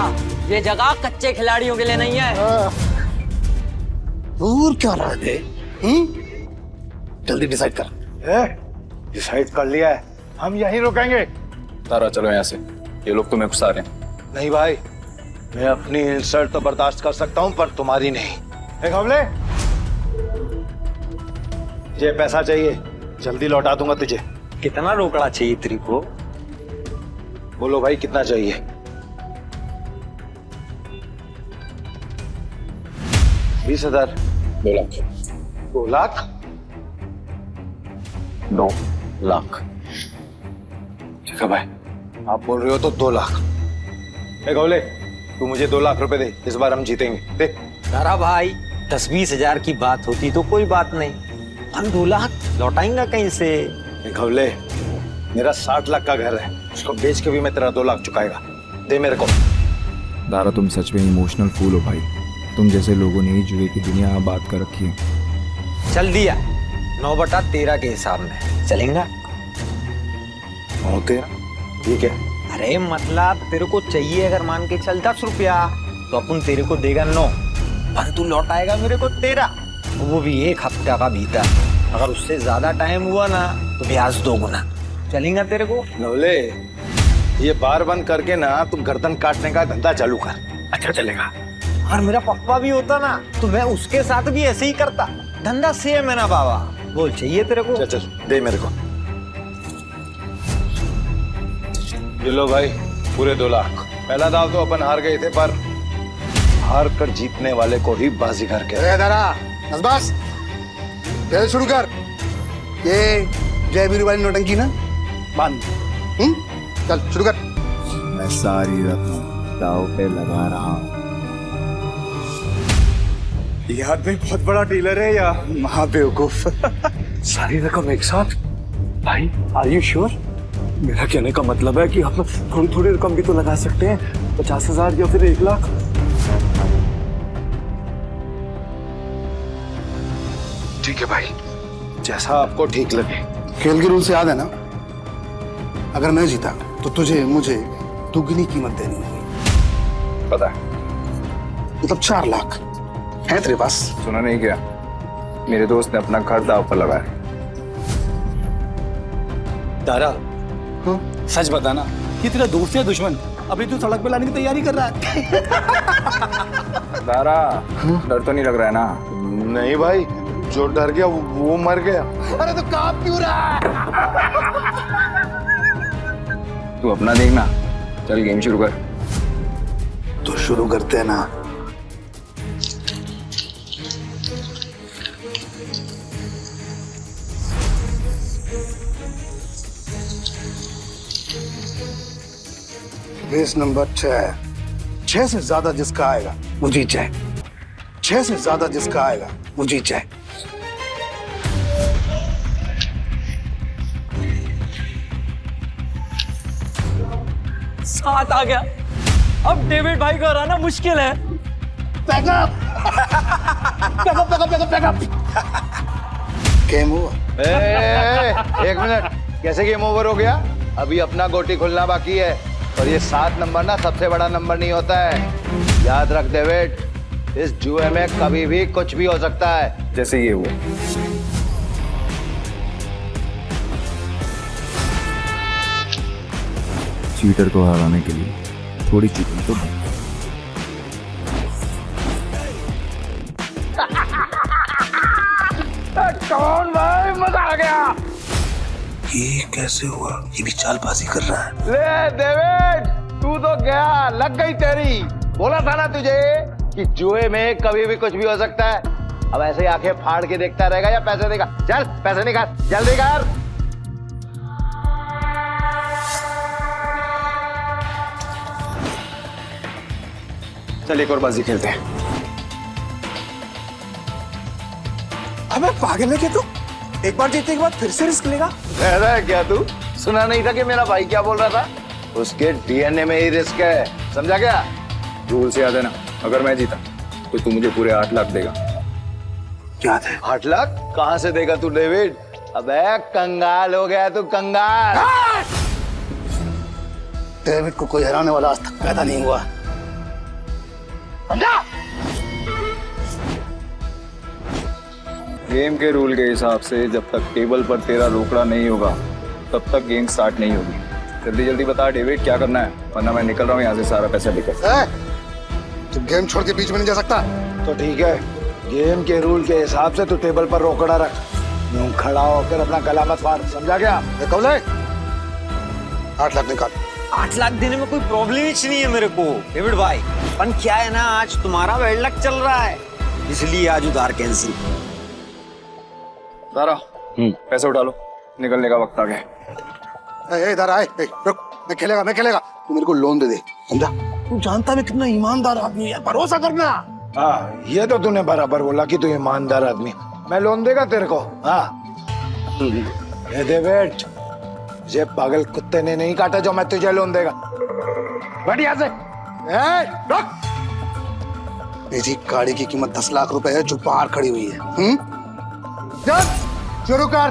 ये जगह कच्चे खिलाड़ियों के लिए नहीं है। दूर क्या रहा है? जल्दी डिसाइड कर। डिसाइड कर लिया है, हम यहीं रुकेंगे। तारा चलो यहाँ से, ये लोग तुम्हें घुसा रहे हैं। नहीं भाई, मैं अपनी इंसल्ट तो बर्दाश्त कर सकता हूँ पर तुम्हारी नहीं। एक हमले, ये पैसा चाहिए, जल्दी लौटा दूंगा तुझे। कितना रोकड़ा चाहिए तेरे को? बोलो भाई कितना चाहिए? 20,000। 2 लाख। 2 लाख? 2 लाख। ठीक है भाई, आप बोल रहे हो तो 2 लाख। एक गौले, तू मुझे 2 लाख रुपए दे, इस बार हम जीतेंगे। दे। तारा भाई 10-20 हजार की बात होती तो कोई बात नहीं, हम 2 लाख लौटाएंगे कहीं से? एक गौले, मेरा 60 लाख का घर है, उसको बेच के भी मैं तेरा 2 लाख चुकाएगा। दे मेरे को। दारा तुम सच में इमोशनल फूल हो भाई। तुम जैसे लोगों ने ही जुए की दुनिया आबाद कर रखी है। चल दिया, 9/13 के हिसाब में चलेगा। 9/13? ठीक है। अरे मतलब तेरे को चाहिए अगर मान के चल 10 रुपया तो अपन तेरे को देगा 9, पर तू लौटाएगा मेरे को 13, वो भी 1 हफ्ता का भीतर। अगर उससे ज्यादा टाइम हुआ ना तो ब्याज 2 गुना। चलेगा तेरे को? नवले, ये बार बंद करके ना तुम गर्दन काटने का धंधा चालू कर। अच्छा चलेगा। और मेरा पप्पा भी होता ना तो मैं उसके साथ भी ऐसे ही करता। धंधा सेम है ना बाबा। बोल चाहिए तेरे को? चल दे मेरे को। ये लो भाई, पूरे 2 लाख। पहला दाव तो अपन हार गए थे, पर हार कर जीतने वाले को ही बाजीगर कहते। बस खेल शुरू कर। ये जय वीरू वाली नौटंकी ना बंद। चल शुरू कर। मैं सारी रकम दाव पे लगा रहा हूँ। ये आदमी बहुत बड़ा डीलर है या महाबेवकूफ? सारी रकम एक साथ? भाई आर यू श्योर? मेरा कहने का मतलब है कि आप थोड़ी थोड़ी रकम भी तो लगा सकते हैं, 50,000 या फिर 1 लाख। ठीक है भाई, जैसा आपको ठीक लगे। खेल के रूल से याद है ना, अगर मैं जीता तो तुझे मुझे दुगनी कीमत देनी होगी। पता है। मतलब 4 लाख है तेरे पास? सुना नहीं क्या? मेरे दोस्त ने अपना घर दाव पर लगाया। तारा, सच बताना, ये तेरा दोस्त या दुश्मन? अभी तू सड़क पे लाने की तैयारी कर रहा है। तारा, डर तो नहीं लग रहा है ना? नहीं भाई, जो डर गया वो मर गया। अरे तो कांप क्यों रहा है? तू अपना देखना, चल गेम शुरू कर। तो शुरू करते हैं ना। Base number 6। 6 से ज्यादा जिसका आएगा वो जीत जाए। 6 से ज्यादा जिसका आएगा वो जीत जाए। सात आ गया। अब डेविड भाई को हराना मुश्किल है। Backup backup backup backup backup. Game over. एक मिनट, कैसे गेम ओवर हो गया? अभी अपना गोटी खुलना बाकी है। और ये 7 नंबर ना सबसे बड़ा नंबर नहीं होता है, याद रख डेविड। इस जुए में कभी भी कुछ भी हो सकता है, जैसे ये हुआ। चीटर को हराने के लिए थोड़ी चीटिंग तो कौन भाई, मजा आ गया। ये कैसे हुआ? ये भी चालबाजी कर रहा है। ले डेविड, तू तो गया, लग गई तेरी। बोला था ना तुझे कि जुए में कभी भी कुछ भी हो सकता है। अब ऐसे ही आंखें फाड़ के देखता रहेगा या पैसे देगा? चल पैसे निकाल, जल्दी कर। चल एक और बाजी खेलते हैं। अबे पागल है क्या तू? एक बार जीतने के बाद फिर से रिस्क लेगा? रहा है क्या तू? सुना नहीं था कि मेरा भाई क्या बोल रहा था? उसके डीएनए में ही रिस्क है, समझा क्या? रूल से याद है ना, अगर मैं जीता तो तू मुझे पूरे 8 लाख देगा। याद है। 8 लाख कहाँ से देगा तू डेविड? अबे कंगाल हो गया तू, कंगाल। डेविड को कोई हराने वाला आज तक पैदा नहीं हुआ। समझा? गेम के रूल के हिसाब से जब तक टेबल पर तेरा रोकड़ा नहीं होगा तब तक गेम स्टार्ट नहीं होगी। जल्दी जल्दी बता डेविड, क्या करना है, वरना मैं निकल रहा हूँ यहाँ से सारा पैसा लेकर। तू गेम छोड़ के बीच में नहीं जा सकता। तो ठीक है, गेम के रूल के हिसाब से तू टेबल पर रोकड़ा रख। यूं खड़ा होकर अपना गला मत फाड़, समझा क्या? कौले 8 लाख निकाल। 8 लाख देने में कोई प्रॉब्लम ही नहीं है मेरे को डेविड भाई। पर क्या है ना, आज तुम्हारा बैड लक चल रहा है, इसलिए आज उधार कैंसिल। सारा पैसे उठा लो, निकलने का वक्त आ गया। इधर आए, रुक, मैं खेलेगा। तू मेरे को लोन दे दे, समझा? तू जानता है कितना ईमानदार आदमी है, भरोसा करना। हाँ, ये तो तूने बराबर बोला कि तू ईमानदार आदमी। मैं लोन देगा तेरे को? हाँ दे बेट। ये पागल कुत्ते ने नहीं काटा जो मैं तुझे लोन देगा। बढ़िया से रुक। मेरी गाड़ी की कीमत 10 लाख रुपए है जो बाहर खड़ी हुई है। शुरू कर।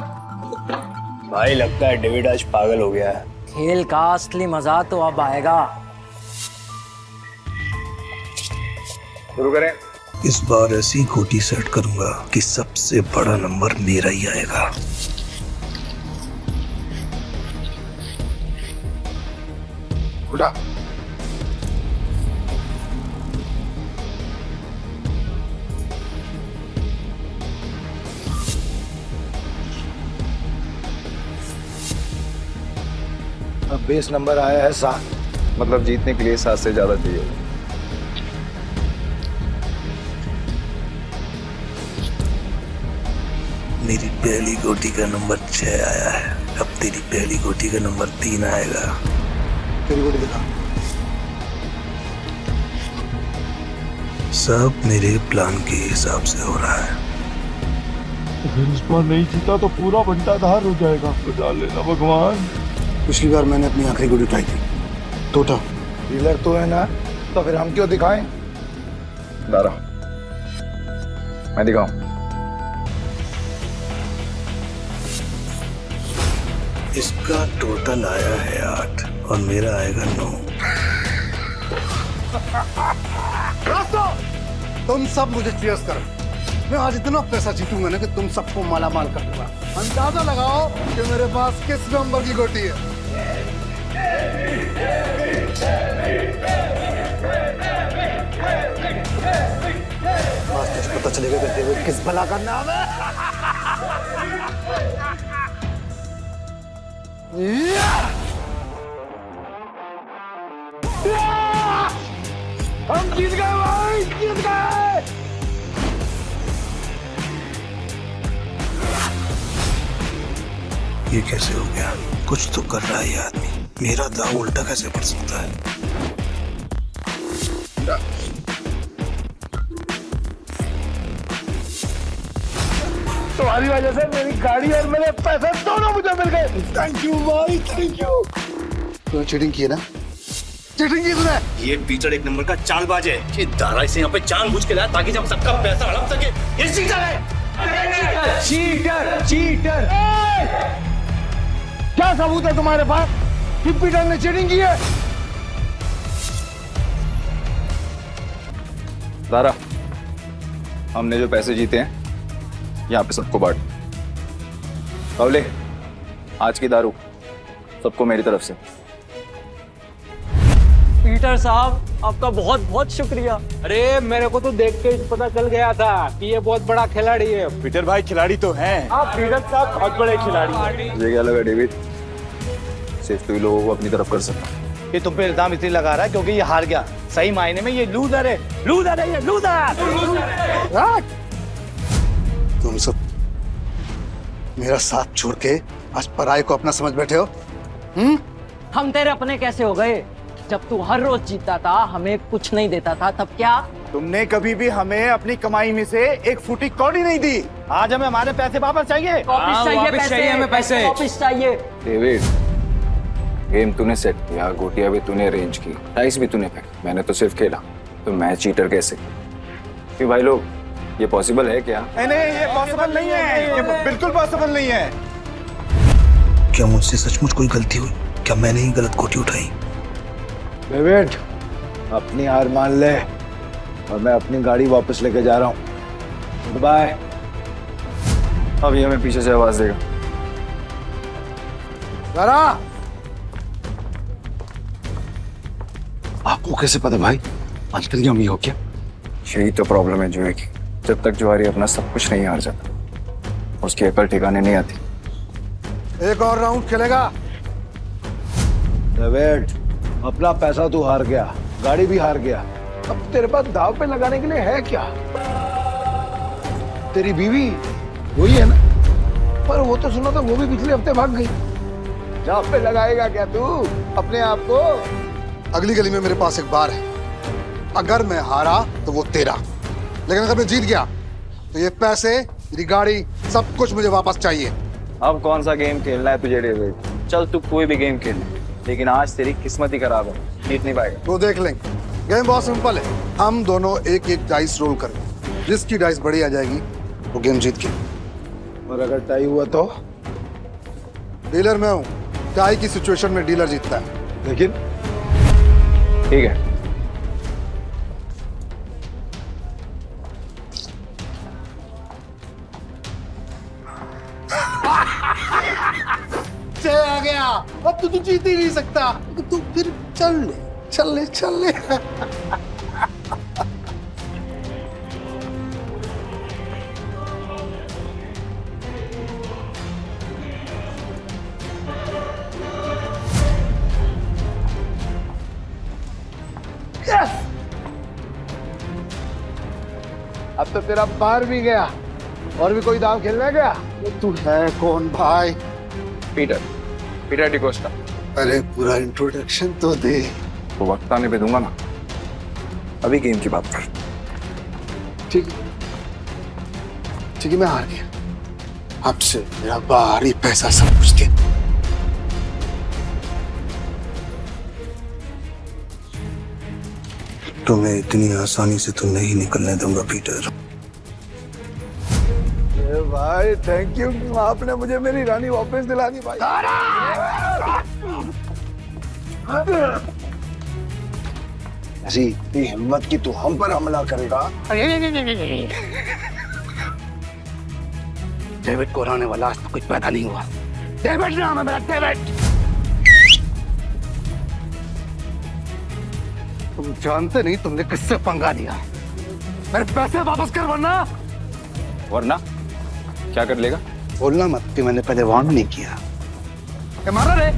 भाई लगता है डेविड आज पागल हो गया है। खेल का असली मजा तो अब आएगा। शुरू करें। इस बार ऐसी गोटी सेट करूंगा कि सबसे बड़ा नंबर मेरा ही आएगा। उठा। अब बेस नंबर आया है 7। मतलब जीतने के लिए 7 से ज्यादा चाहिए। मेरी पहली गोटी का नंबर 6 आया है। अब तेरी पहली गोटी का नंबर 3 आएगा। तेरी गोटी दिखा। सब मेरे प्लान के हिसाब से हो रहा है। अगर इस बार नहीं जीता तो पूरा बंटाधार हो जाएगा। बचा लेना भगवान। पिछली बार मैंने अपनी आखिरी गोटी उठाई थी। टोटा डीलर तो है ना, तो फिर हम क्यों दिखाएं? दारा, मैं दिखाऊं? इसका टोटल आया है 8 और मेरा आएगा 9। तुम सब मुझे चीयर्स करो। मैं आज इतना पैसा जीतूंगा ना कि तुम सबको मालामाल कर दूंगा। अंदाजा लगाओ कि मेरे पास किस नंबर की गोटी है। पता चलेगा कि डेविड किस भला का नाम है। हम जीत गए भाई, जीत गए। ये कैसे हो गया? कुछ तो कर रहा है ये आदमी। मेरा दाव उल्टा कैसे पड़ सकता है? तुम्हारी वजह से मेरी गाड़ी और मेरे पैसे दोनों मुझे मिल गए। थैंक यू भाई, थैंक यू। तूने चीटिंग की है ना? चीटिंग की तूने? ये पीटर एक नंबर का चालबाज है। ये दारा इसे यहाँ पे जानबूझ के लाया ताकि जब सबका पैसा हड़प सके। ये चीटर है। Cheater, cheater. क्या सबूत है तुम्हारे पास कि पीटर ने चीटिंग की है? दारा, हमने जो पैसे जीते हैं यहाँ पे सबको बांट। कवले, आज की दारू सबको मेरी तरफ से। पीटर साहब आपका बहुत बहुत शुक्रिया। अरे मेरे को तो देख के पता चल गया था कि ये बहुत बड़ा खिलाड़ी है। पीटर भाई खिलाड़ी तो हैं। आप पीटर साहब बहुत बड़े खिलाड़ी हैं। मुझे क्या लगा डेविड, सिर्फ तू ही लोगों को अपनी तरफ कर सकता। ये तुम पे इल्जाम इसलिए लगा रहा है क्योंकि ये हार गया। सही मायने में ये लूजर है, लूजर है, ये लूजर। तुम सब मेरा साथ छोड़ के आज पराये को अपना समझ बैठे हो? हम तेरे अपने कैसे हो गए? जब तू हर रोज जीता था, हमें कुछ नहीं देता था, तब क्या? तुमने कभी भी हमें अपनी कमाई में से एक फुटी कौड़ी नहीं दी। आज हमें हमारे पैसे वापस चाहिए। वापस चाहिए हमें पैसे। वापस चाहिए। डेविड, गेम तूने सेट किया, गोटियां भी तूने अरेंज की, डाइस भी तूने फेंका, मैंने तो सिर्फ खेला। तो मैं चीटर कैसे? कि भाई लोग, ये पॉसिबल है क्या? नहीं, ये पॉसिबल नहीं है। ये बिल्कुल पॉसिबल नहीं है। क्या मुझसे सचमुच कोई गलती हुई? क्या मैंने ही गलत गोटी उठाई? डेविड, अपनी हार मान ले और मैं अपनी गाड़ी वापस लेके जा रहा हूँ। बाय। अब ये हमें पीछे से आवाज देगा। जरा आपको कैसे पता भाई? अंतर्यामी हो क्या? यही तो प्रॉब्लम है जुए की। जब तक जुआरी अपना सब कुछ नहीं हार जाता, उसकी अकल ठिकाने नहीं आती। एक और राउंड खेलेगा? डेविड, अपना पैसा तू हार गया, गाड़ी भी हार गया। अब तेरे पास दाव पे लगाने के लिए है क्या? तेरी बीवी वही है ना? पर वो तो सुना था वो भी पिछले हफ्ते भाग गई। दाव पे लगाएगा क्या तू अपने आप को? अगली गली में मेरे पास एक बार है। अगर मैं हारा तो वो तेरा, लेकिन अगर मैं जीत गया तो ये पैसे, मेरी गाड़ी, सब कुछ मुझे वापस चाहिए। अब कौन सा गेम खेलना है तुझे डेविड? चल तू कोई भी गेम खेल, लेकिन आज तेरी किस्मत ही खराब है, जीत नहीं पाएगा। वो देख लेंगे। गेम बहुत सिंपल है। हम दोनों एक एक डाइस रोल करेंगे, जिसकी डाइस बड़ी आ जाएगी वो गेम जीत के। और अगर टाई हुआ तो? डीलर मैं हूँ, टाई की सिचुएशन में डीलर जीतता है। लेकिन ठीक है। जय आ गया। अब तो तू जीत ही नहीं सकता। तू फिर चल ले, चल ले, चल ले। अब तो तेरा बाहर भी गया। और भी कोई दाव खेलना है क्या? तू है कौन भाई? पीटर डिकोस्टा। अरे पूरा इंट्रोडक्शन तो दे। तो वक्त आने पे दूंगा ना, अभी गेम की बात कर। ठीक है, मैं हार गया। अब से मेरा बाहरी पैसा सब कुछ दे। तुम्हें इतनी आसानी से तो नहीं निकलने दूंगा पीटर। भाई थैंक यू, आपने मुझे मेरी रानी वापस दिला दी भाई। ऐसी इतनी हिम्मत की तू हम पर हमला करेगा? डेविड को हराने वाला आज तो कुछ पैदा नहीं हुआ। डेविड नाम है मेरा, डेविड। तुम जानते नहीं तुमने किससे पंगा लिया। मेरे पैसे वापस कर वरना क्या कर लेगा? बोलना मत कि मैंने पहले वार्न नहीं किया। मारा रे।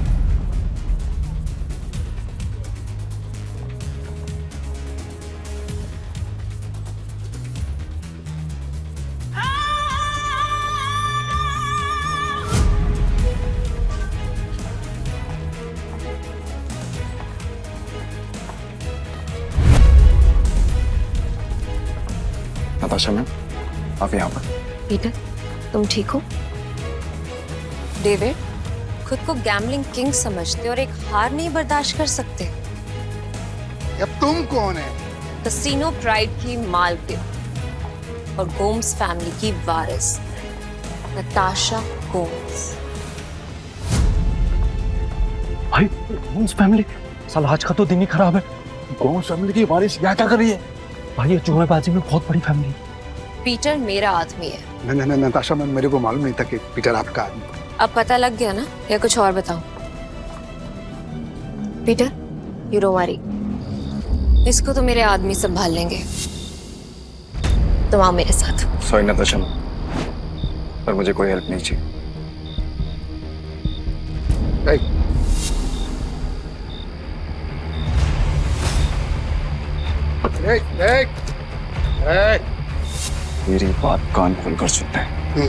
नताशा मैम, आप यहाँ पर। पीटर, तुम ठीक हो? डेविड, खुद को गैम्बलिंग किंग समझते और एक हार नहीं बर्दाश्त कर सकते। अब तुम कौन है? कसिनो प्राइड की मालकिन और गोम्स फैमिली की वारिस नताशा गोम्स। भाई गोम्स फैमिली, साल आज का तो दिन ही खराब है। गोम्स फैमिली की वारिस यहाँ क्या कर रही है? भाई ये जुएबाजी में बहुत बड़ी फैमिली है। पीटर मेरा आदमी है। नहीं नताशा मैम, मेरे को मालूम नहीं था कि पीटर आपका आदमी। अब पता लग गया ना, या कुछ और बताऊं? पीटर, यू डोंट वरी, इसको तो मेरे आदमी संभाल लेंगे। तुम आओ मेरे साथ। सॉरी नताशा मैम, पर मुझे कोई हेल्प नहीं चाहिए। मेरी बात कान खोलकर सुनते हैं।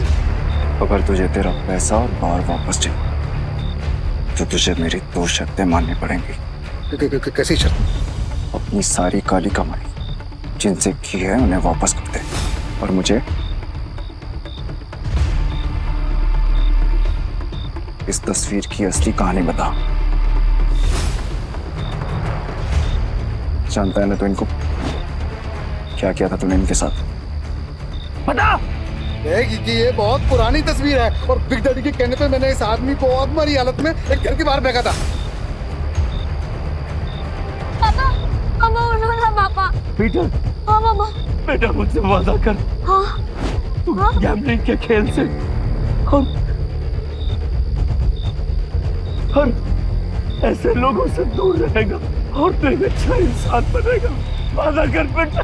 अगर तुझे तेरा पैसा और बार वापस चाहिए तो तुझे मेरी 2 शर्तें माननी पड़ेंगी। कैसी शर्त? अपनी सारी काली कमाई जिनसे की है उन्हें वापस कर दे, और मुझे इस तस्वीर की असली कहानी बता। जानता है ना तो इनको क्या किया था तूने इनके साथ? बता। कि ये बहुत पुरानी तस्वीर है और बिग डैडी के कहने पे मैंने इस आदमी को बहुत मारी हालत में एक घर के बाहर फेंका था। पापा, पापा उठो ना पापा। पीटर। हाँ पापा। बेटा मुझसे वादा कर। हाँ। तू गैम्बलिंग के खेल से और ऐसे लोगों से दूर रहेगा और तू एक अच्छा इंसान बनेगा। वादा कर बेटा,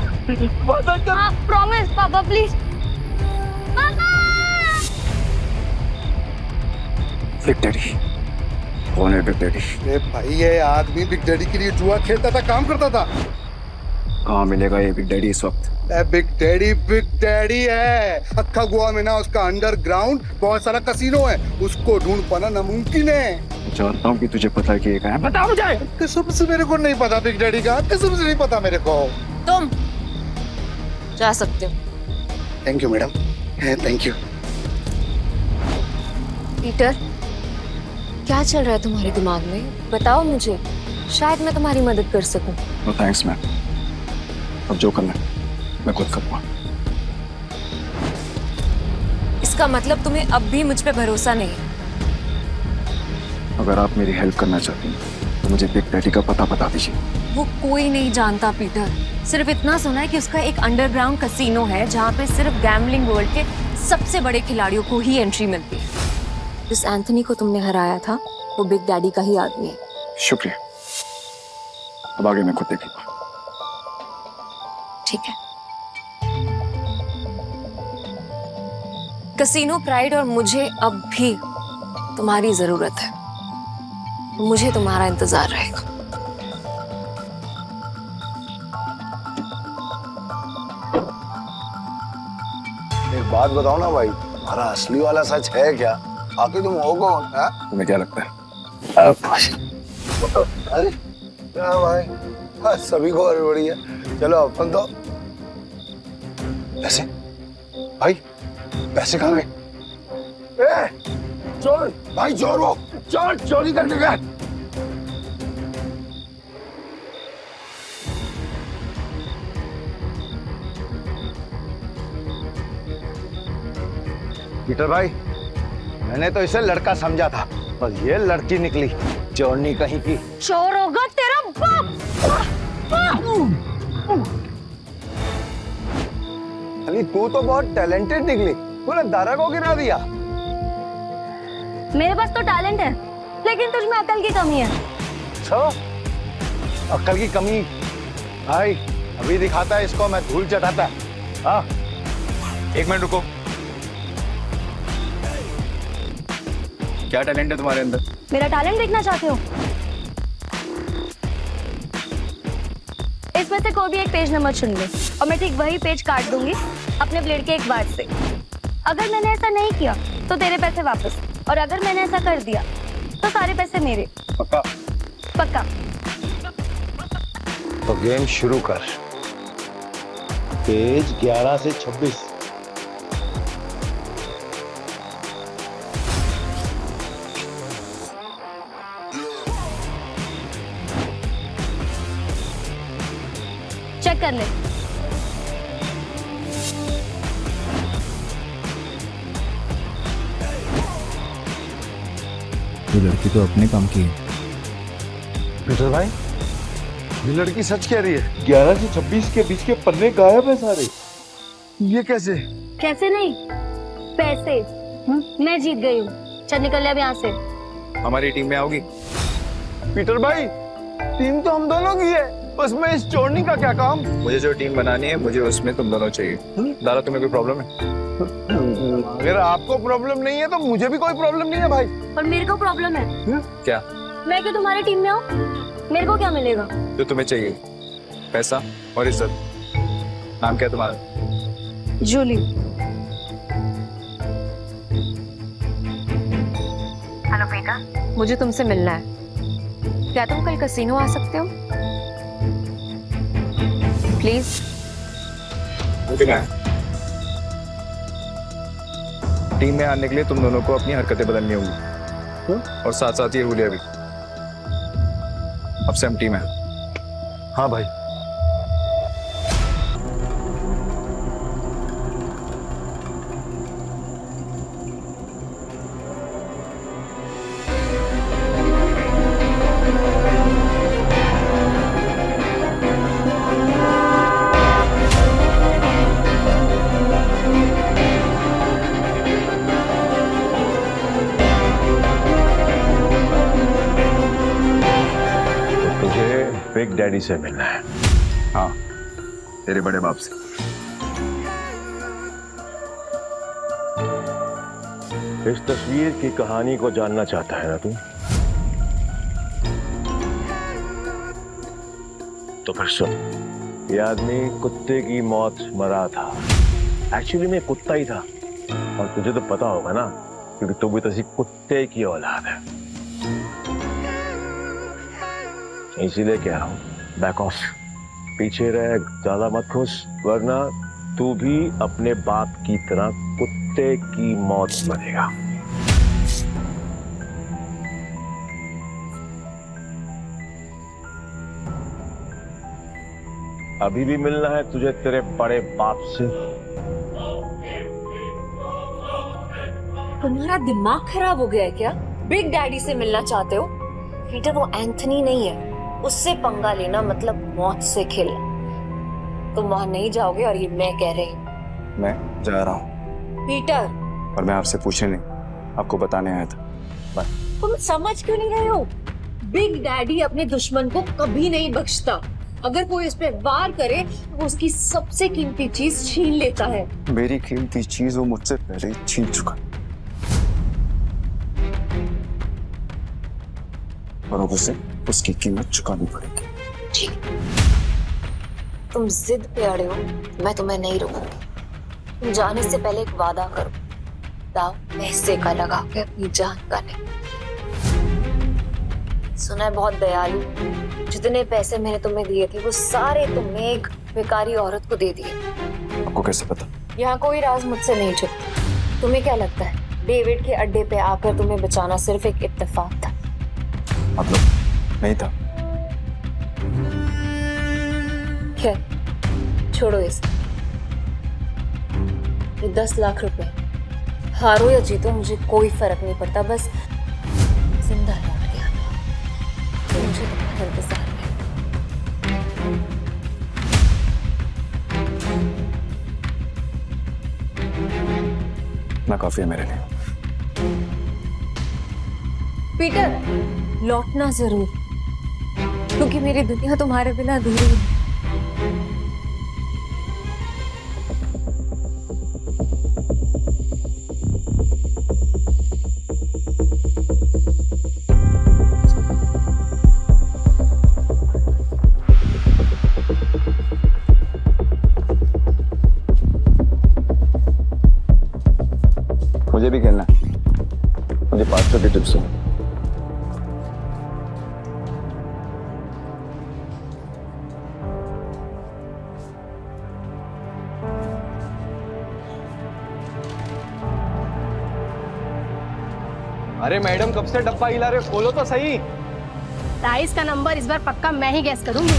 वादा कर। हाँ, प्रॉमिस पापा प्लीज। बिग डैडी कौन है? Big daddy? भाई ये आदमी बिग डैडी के लिए जुआ खेलता था, काम करता था। कहाँ मिलेगा ये बिग डैडी इस वक्त? बिग डैडी है। अक्खा गोवा में ना उसका अंडरग्राउंड बहुत सारा कसीनो है, उसको ढूंढ पाना नामुमकिन है। जानता हूँ कि तुझे पता है कि ये कहाँ है। बता मुझे। कसम से मेरे को नहीं पता बिग डैडी का, कसम से नहीं पता मेरे को। तुम जा सकते हो। Thank you madam, thank you. Peter, क्या चल रहा है तुम्हारे दिमाग में? बताओ मुझे, शायद मैं तुम्हारी मदद कर सकूं। नो थैंक्स मैम, अब जो करना है मैं खुद करूँगा। इसका मतलब तुम्हें अब भी मुझ पे भरोसा नहीं है? अगर आप मेरी हेल्प करना चाहती हैं तो मुझे बिग डैडी का पता बता दीजिए। वो कोई नहीं जानता पीटर, सिर्फ इतना सुना है कि उसका एक अंडरग्राउंड कसीनो है जहाँ पे सिर्फ गैम्बलिंग वर्ल्ड के सबसे बड़े खिलाड़ियों को ही एंट्री मिलती है। जिस एंथनी को तुमने हराया था वो बिग डैडी का ही आदमी है। शुक्रिया, अब आगे मैं खुद देखूंगा। ठीक है। कसीनो प्राइड और मुझे अब भी तुम्हारी जरूरत है, मुझे तुम्हारा इंतजार रहेगा। एक बात बताओ ना भाई, हमारा असली वाला सच है क्या? आखिर तुम हो कौन? तुम्हें क्या लगता है? अरे क्या भाई, सभी को हड़बड़ी है। चलो अपन तो पैसे, भाई पैसे कहाँ गए? चोर भाई, चोर वो चोर चोरी करने गए। पीटर भाई, मैंने तो इसे लड़का समझा था पर ये लड़की निकली चोरनी कहीं की। चोर होगा तेरा बाप। अली तू तो बहुत टैलेंटेड निकली, तूने दारा को गिरा दिया। मेरे पास तो टैलेंट है लेकिन तुझ में अकल की कमी है। अच्छा, अकल की कमी? भाई अभी दिखाता है इसको मैं धूल चटाता है। हाँ 1 मिनट रुको। क्या टैलेंट है तुम्हारे अंदर? मेरा टैलेंट देखना चाहते हो? इसमें से कोई भी एक पेज नंबर चुन ले और मैं ठीक वही पेज काट दूंगी अपने ब्लेड के एक वार से। अगर मैंने ऐसा नहीं किया तो तेरे पैसे वापस, और अगर मैंने ऐसा कर दिया तो सारे पैसे मेरे। पक्का? पक्का। तो गेम शुरू कर। पेज 11 से 26। चेक कर ले। ये लड़की तो अपने काम की है। पीटर भाई, ये लड़की सच कह रही है। 11 से 26 के बीच के पन्ने गायब है सारे। ये कैसे? कैसे नहीं, पैसे। मैं जीत गई हूँ। चल निकल ले अब यहाँ से। हमारी टीम में आओगी? पीटर भाई, टीम तो हम दोनों की है, बस मैं इस चोरनी का क्या काम? मुझे जो टीम बनानी है, मुझे उसमें तुम दोनों चाहिए। दादा, तुम्हें कोई प्रॉब्लम है? अगर आपको प्रॉब्लम नहीं है तो मुझे भी कोई प्रॉब्लम नहीं है भाई। और मेरे को प्रॉब्लम है। क्या? मैं क्यों तुम्हारी टीम में हूँ? मेरे को क्या मिलेगा? जो तुम्हें चाहिए, पैसा और इज्जत। नाम क्या है तुम्हारा? जूली। हेलो बेटा, मुझे तुमसे मिलना है। क्या तुम कल कैसीनो आ सकते हो? प्लीज। टीम में आने के लिए तुम दोनों को अपनी हरकतें बदलनी होगी, और साथ साथ ये हुलिया भी। अब से हम टीम है। हाँ भाई। बिग डैडी से मिलना है। हाँ, तेरे बड़े बाप से। इस तस्वीर की कहानी को जानना चाहता है ना तू? तो फिर सुन। ये आदमी कुत्ते की मौत मरा था। एक्चुअली में कुत्ता ही था, और तुझे तो पता होगा ना, क्योंकि तू भी तो कुत्ते की औलाद है। इसीलिए कह रहा हूं, बैक ऑफ, पीछे रह, ज्यादा मत खुश, वरना तू भी अपने बाप की तरह कुत्ते की मौत मरेगा। अभी भी मिलना है तुझे तेरे बड़े बाप से? तुम्हारा दिमाग खराब हो गया है क्या? बिग डैडी से मिलना चाहते हो? पीटर, वो एंथनी नहीं है। उससे पंगा लेना मतलब मौत से खेलना। तुम वहां नहीं जाओगे, और ये मैं कह रही हूँ। मैं जा रहा हूँ। पीटर, और मैं आपसे पूछने नहीं, आपको बताने आया था। बाय। तुम समझ क्यों नहीं रहे हो? बिग डैडी अपने दुश्मन को कभी नहीं बख्शता। अगर कोई इस पे वार करे तो उसकी सबसे कीमती चीज छीन लेता है। मेरी कीमती चीज वो मुझसे पहले ही छीन चुका, और अब उसे उसकी कीमत चुकानी पड़ेगी। ठीक, तुम जिद पे अड़े हो, मैं तुम्हें नहीं रोकूंगी। तुम जाने से पहले एक वादा करो, दाव पैसे का लगा के अपनी जान का नहीं। सुना है बहुत दयालु। जितने पैसे मैंने तुम्हें दिए थे वो सारे तुमने एक बेकारी औरत को दे दिए। आपको कैसे पता? यहाँ कोई राज मुझसे नहीं छुपता। तुम्हें क्या लगता है डेविड के अड्डे पे आकर तुम्हें बचाना सिर्फ एक इत्तेफाक था? मतलब नहीं था। खैर छोड़ो इसे। ये 10 लाख रुपए, हारो या जीतो मुझे कोई फर्क नहीं पड़ता, बस जिंदा लौट के आना। तो मुझे तुम्हारा इंतजार है। ना काफी है मेरे लिए। पीटर, लौटना जरूर, क्योंकि मेरी दुनिया तुम्हारे बिना अधूरी है। मुझे भी खेलना है। मुझे 500 की टिप्स है। अरे मैडम कब से डब्बा हिला रहे हो, खोलो तो सही। डाइस का नंबर इस बार पक्का मैं ही गैस करूंगी।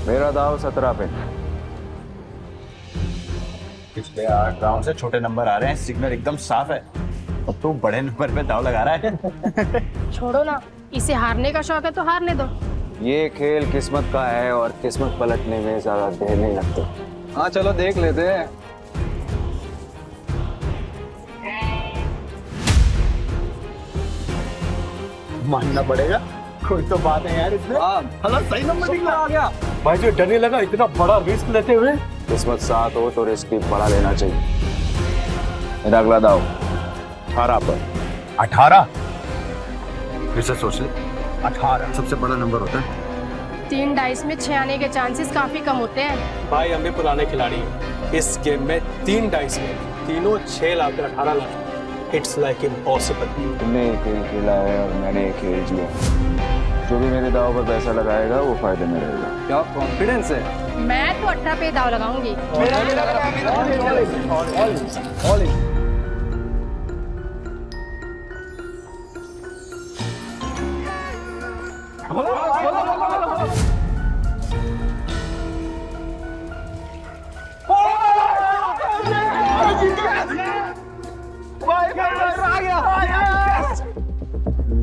मेरा दाव 17 पे। पिछले 8 राउंड से छोटे नंबर आ रहे हैं, सिग्नल एकदम साफ है। अब तू बड़े नंबर पे दाव लगा रहा है। छोड़ो ना, इसे हारने का शौक है तो हारने दो। ये खेल किस्मत का है और किस्मत पलटने में ज्यादा देर नहीं लगती। हाँ चलो देख लेते हैं। मानना पड़ेगा, कोई तो बात है यार इसमें। हेलो, सही नंबर निकला आ गया। भाई जो डर नहीं लगा इतना बड़ा रिस्क लेते हुए। किस्मत साथ हो तो रिस्क भी बड़ा लेना चाहिए। मेरा अगला दाव 18 पर। 18? फिर से सोच ले, 18 सबसे बड़ा नंबर होता है। 3 डाइस में 6 आने के चांसेस काफी कम होते हैं। भाई हम भी पुराने खिलाड़ी हैं। इस गेम में 3 डाइस में तीनों 6 lakh 18 lakh. It's like impossible. तुमने एक खेल खेला है और मैंने एक खेल जिया। जो भी मेरे दाव पर पैसा लगाएगा वो फायदे में रहेगा। क्या कॉन्फिडेंस है? मैं तो 18 पे दाव लगाऊंगी।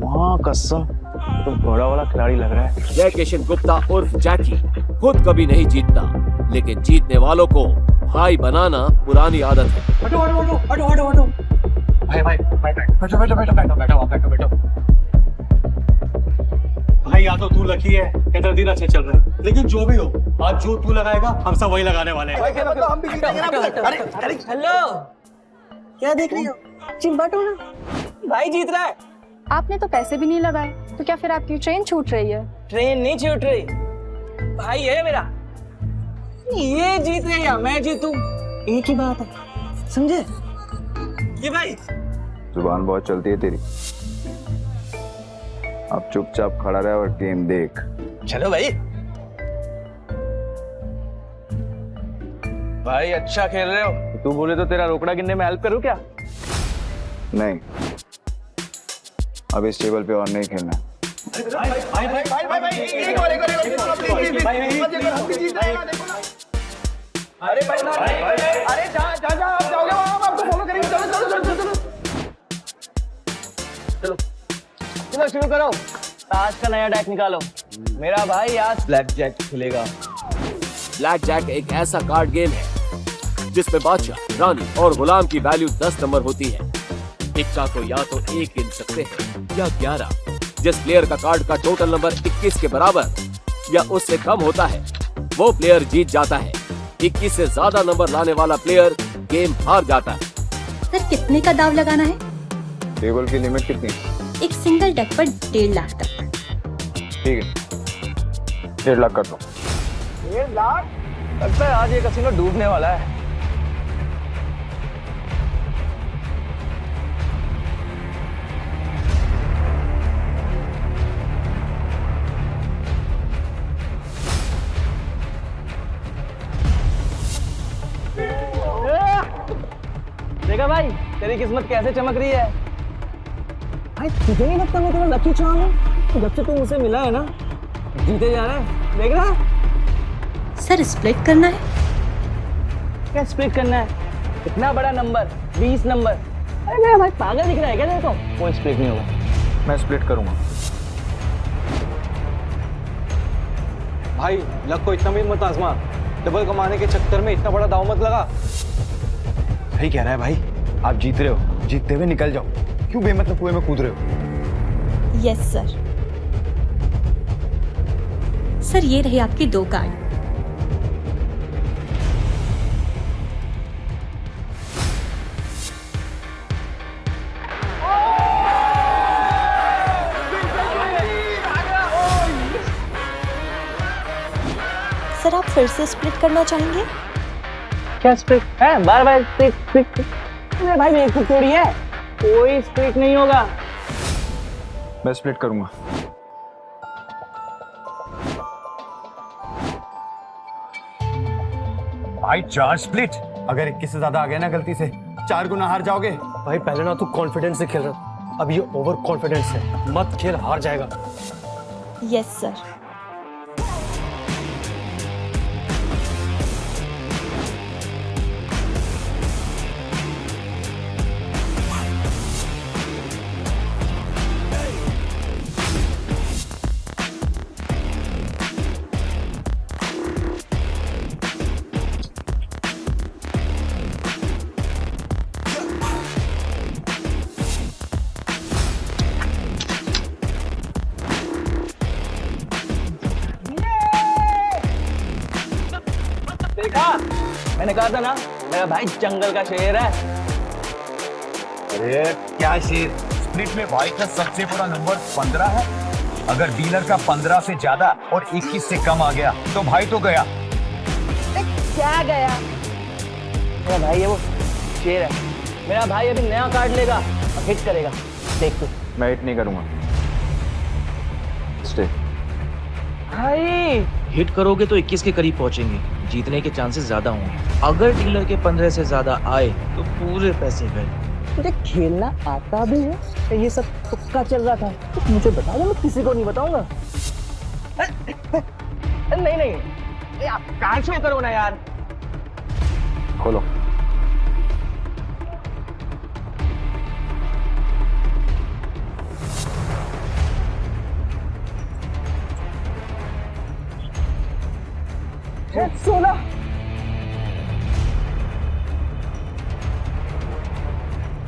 माँ कसम, तुम घोड़ा वाला खिलाड़ी लग रहा है। जय किशन गुप्ता उर्फ जैकी खुद कभी नहीं जीतता, लेकिन जीतने वालों को भाई बनाना पुरानी आदत है। हटो हटो हटो हटो हटो हटो। भाई भाई बैठो बैठो बैठो बैठो बैठो आप बैठो बैठो। भाई या तो तू लकी है या तेरा दिन अच्छे चल रहे हैं, लेकिन जो भी हो आज जो तू लगाएगा हम सब वही लगाने वाले हैं। हम भी जीतेंगे ना। अरे हेलो, क्या देख रही हो? चिंबाटो ना, भाई जीत रहा है। आपने तो पैसे भी नहीं लगाए, तो क्या फिर आपकी ट्रेन छूट रही है? ट्रेन नहीं छूट रही, भाई है मेरा। ये जीत रहे या मैं जीतूं, एक ही बात है, समझे? ये भाई जुबान बहुत चलती है तेरी। अब चुपचाप खड़ा रहे और गेम देख। चलो भाई। भाई अच्छा खेल रहे हो। तू बोले तो तेरा रोकड़ा गिनने में हेल्प करूं क्या? नहीं, अब इस टेबल पे और नहीं खेलना। चलो शुरू करो। आज का नया डेक निकालो। मेरा भाई आज ब्लैक जैक खेलेगा। ब्लैक जैक एक ऐसा कार्ड गेम है जिसमें बादशाह, रानी और गुलाम की वैल्यू 10 नंबर होती है। इक्का को या तो 1 गिन सकते हैं या 11। जिस प्लेयर का कार्ड का टोटल नंबर 21 के बराबर या उससे कम होता है वो प्लेयर जीत जाता है। 21 से ज्यादा नंबर लाने वाला प्लेयर गेम हार जाता है। सर कितने का दाव लगाना है? टेबल की लिमिट कितनी? एक सिंगल डेक पर 1.5 लाख तक। ठीक है, 1.5 लाख कर दो। 1.5 लाख? लगता है आज ये कसिनो डूबने वाला है। देखा भाई तेरी किस्मत कैसे चमक रही है। भाई तुझे नहीं लगता मैं तेरा लकी चार्म हूँ? जब से तू मुझसे मिला है ना, जीते जा रहा है। देख रहा है? सर स्प्लिट करना है। क्या स्प्लिट करना है? इतना बड़ा नंबर, 20 नंबर। अरे मेरा भाई पागल दिख रहा है क्या तेरे को? कोई स्प्लिट नहीं होगा। मैं स्प्लिट करूंगा। भाई लक को इतना भी मत आजमा। डबल कमाने के चक्कर में इतना बड़ा दाव मत लगा। सही कह रहा है भाई, आप जीत रहे हो, जीतते हुए निकल जाओ। क्यों बेमतलब कुएं में कूद रहे हो? Yes sir. सर ये रहे आपके 2 कार्ड। सर आप फिर से स्प्लिट करना चाहेंगे? क्या स्प्लिट है? बार-बार स्प्लिट। अरे भाई मेरे को थोड़ी है, कोई स्प्लिट नहीं होगा। मैं स्प्लिट करूंगा। भाई 4 स्प्लिट। अगर 21 से ज्यादा आ गया ना गलती से 4 गुना हार जाओगे। भाई पहले ना तू कॉन्फिडेंस से खेल रहा, अब ये ओवर कॉन्फिडेंस है। मत खेल, हार जाएगा। Yes sir. मैंने कहा था ना मेरा भाई जंगल का शेर है। अरे क्या शेर, स्प्लिट में भाई का सबसे बड़ा नंबर 15 है। अगर डीलर का 15 से ज्यादा और 21 से कम आ गया तो भाई तो गया। क्या गया? मेरा भाई है वो शेर है। मेरा भाई अभी नया कार्ड लेगा और हिट करेगा, देख तू। मैं हिट नहीं करूंगा। स्टे। भाई हिट करोगे तो 21 के करीब पहुंचेंगे, जीतने के चांसेस ज्यादा होंगे। अगर डीलर के 15 से ज्यादा आए तो पूरे पैसे गए। तुझे खेलना आता भी है? ये सब तुक्का चल रहा था तो मुझे बता दो, मैं किसी को नहीं बताऊंगा। नहीं नहीं कार्ड शो करो ना यार। खोलो। सोना।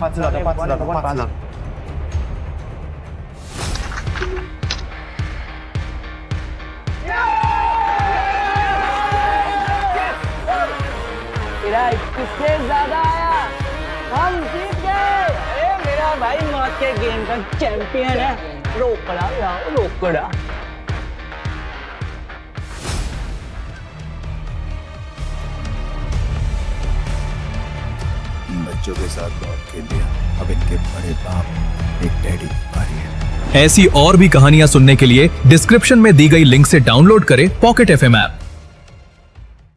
पाँच लाख। तेरा 21 से ज्यादा आया, हम जीत गए। अरे मेरा भाई मौत के गेम का चैंपियन है। रोकड़ा लाओ, रोकड़ा। बच्चों के साथ बहुत खेल लिया, अब इनके बड़े बाप एक डैडी बारी है। ऐसी और भी कहानियां सुनने के लिए डिस्क्रिप्शन में दी गई लिंक से डाउनलोड करें पॉकेट FM ऐप।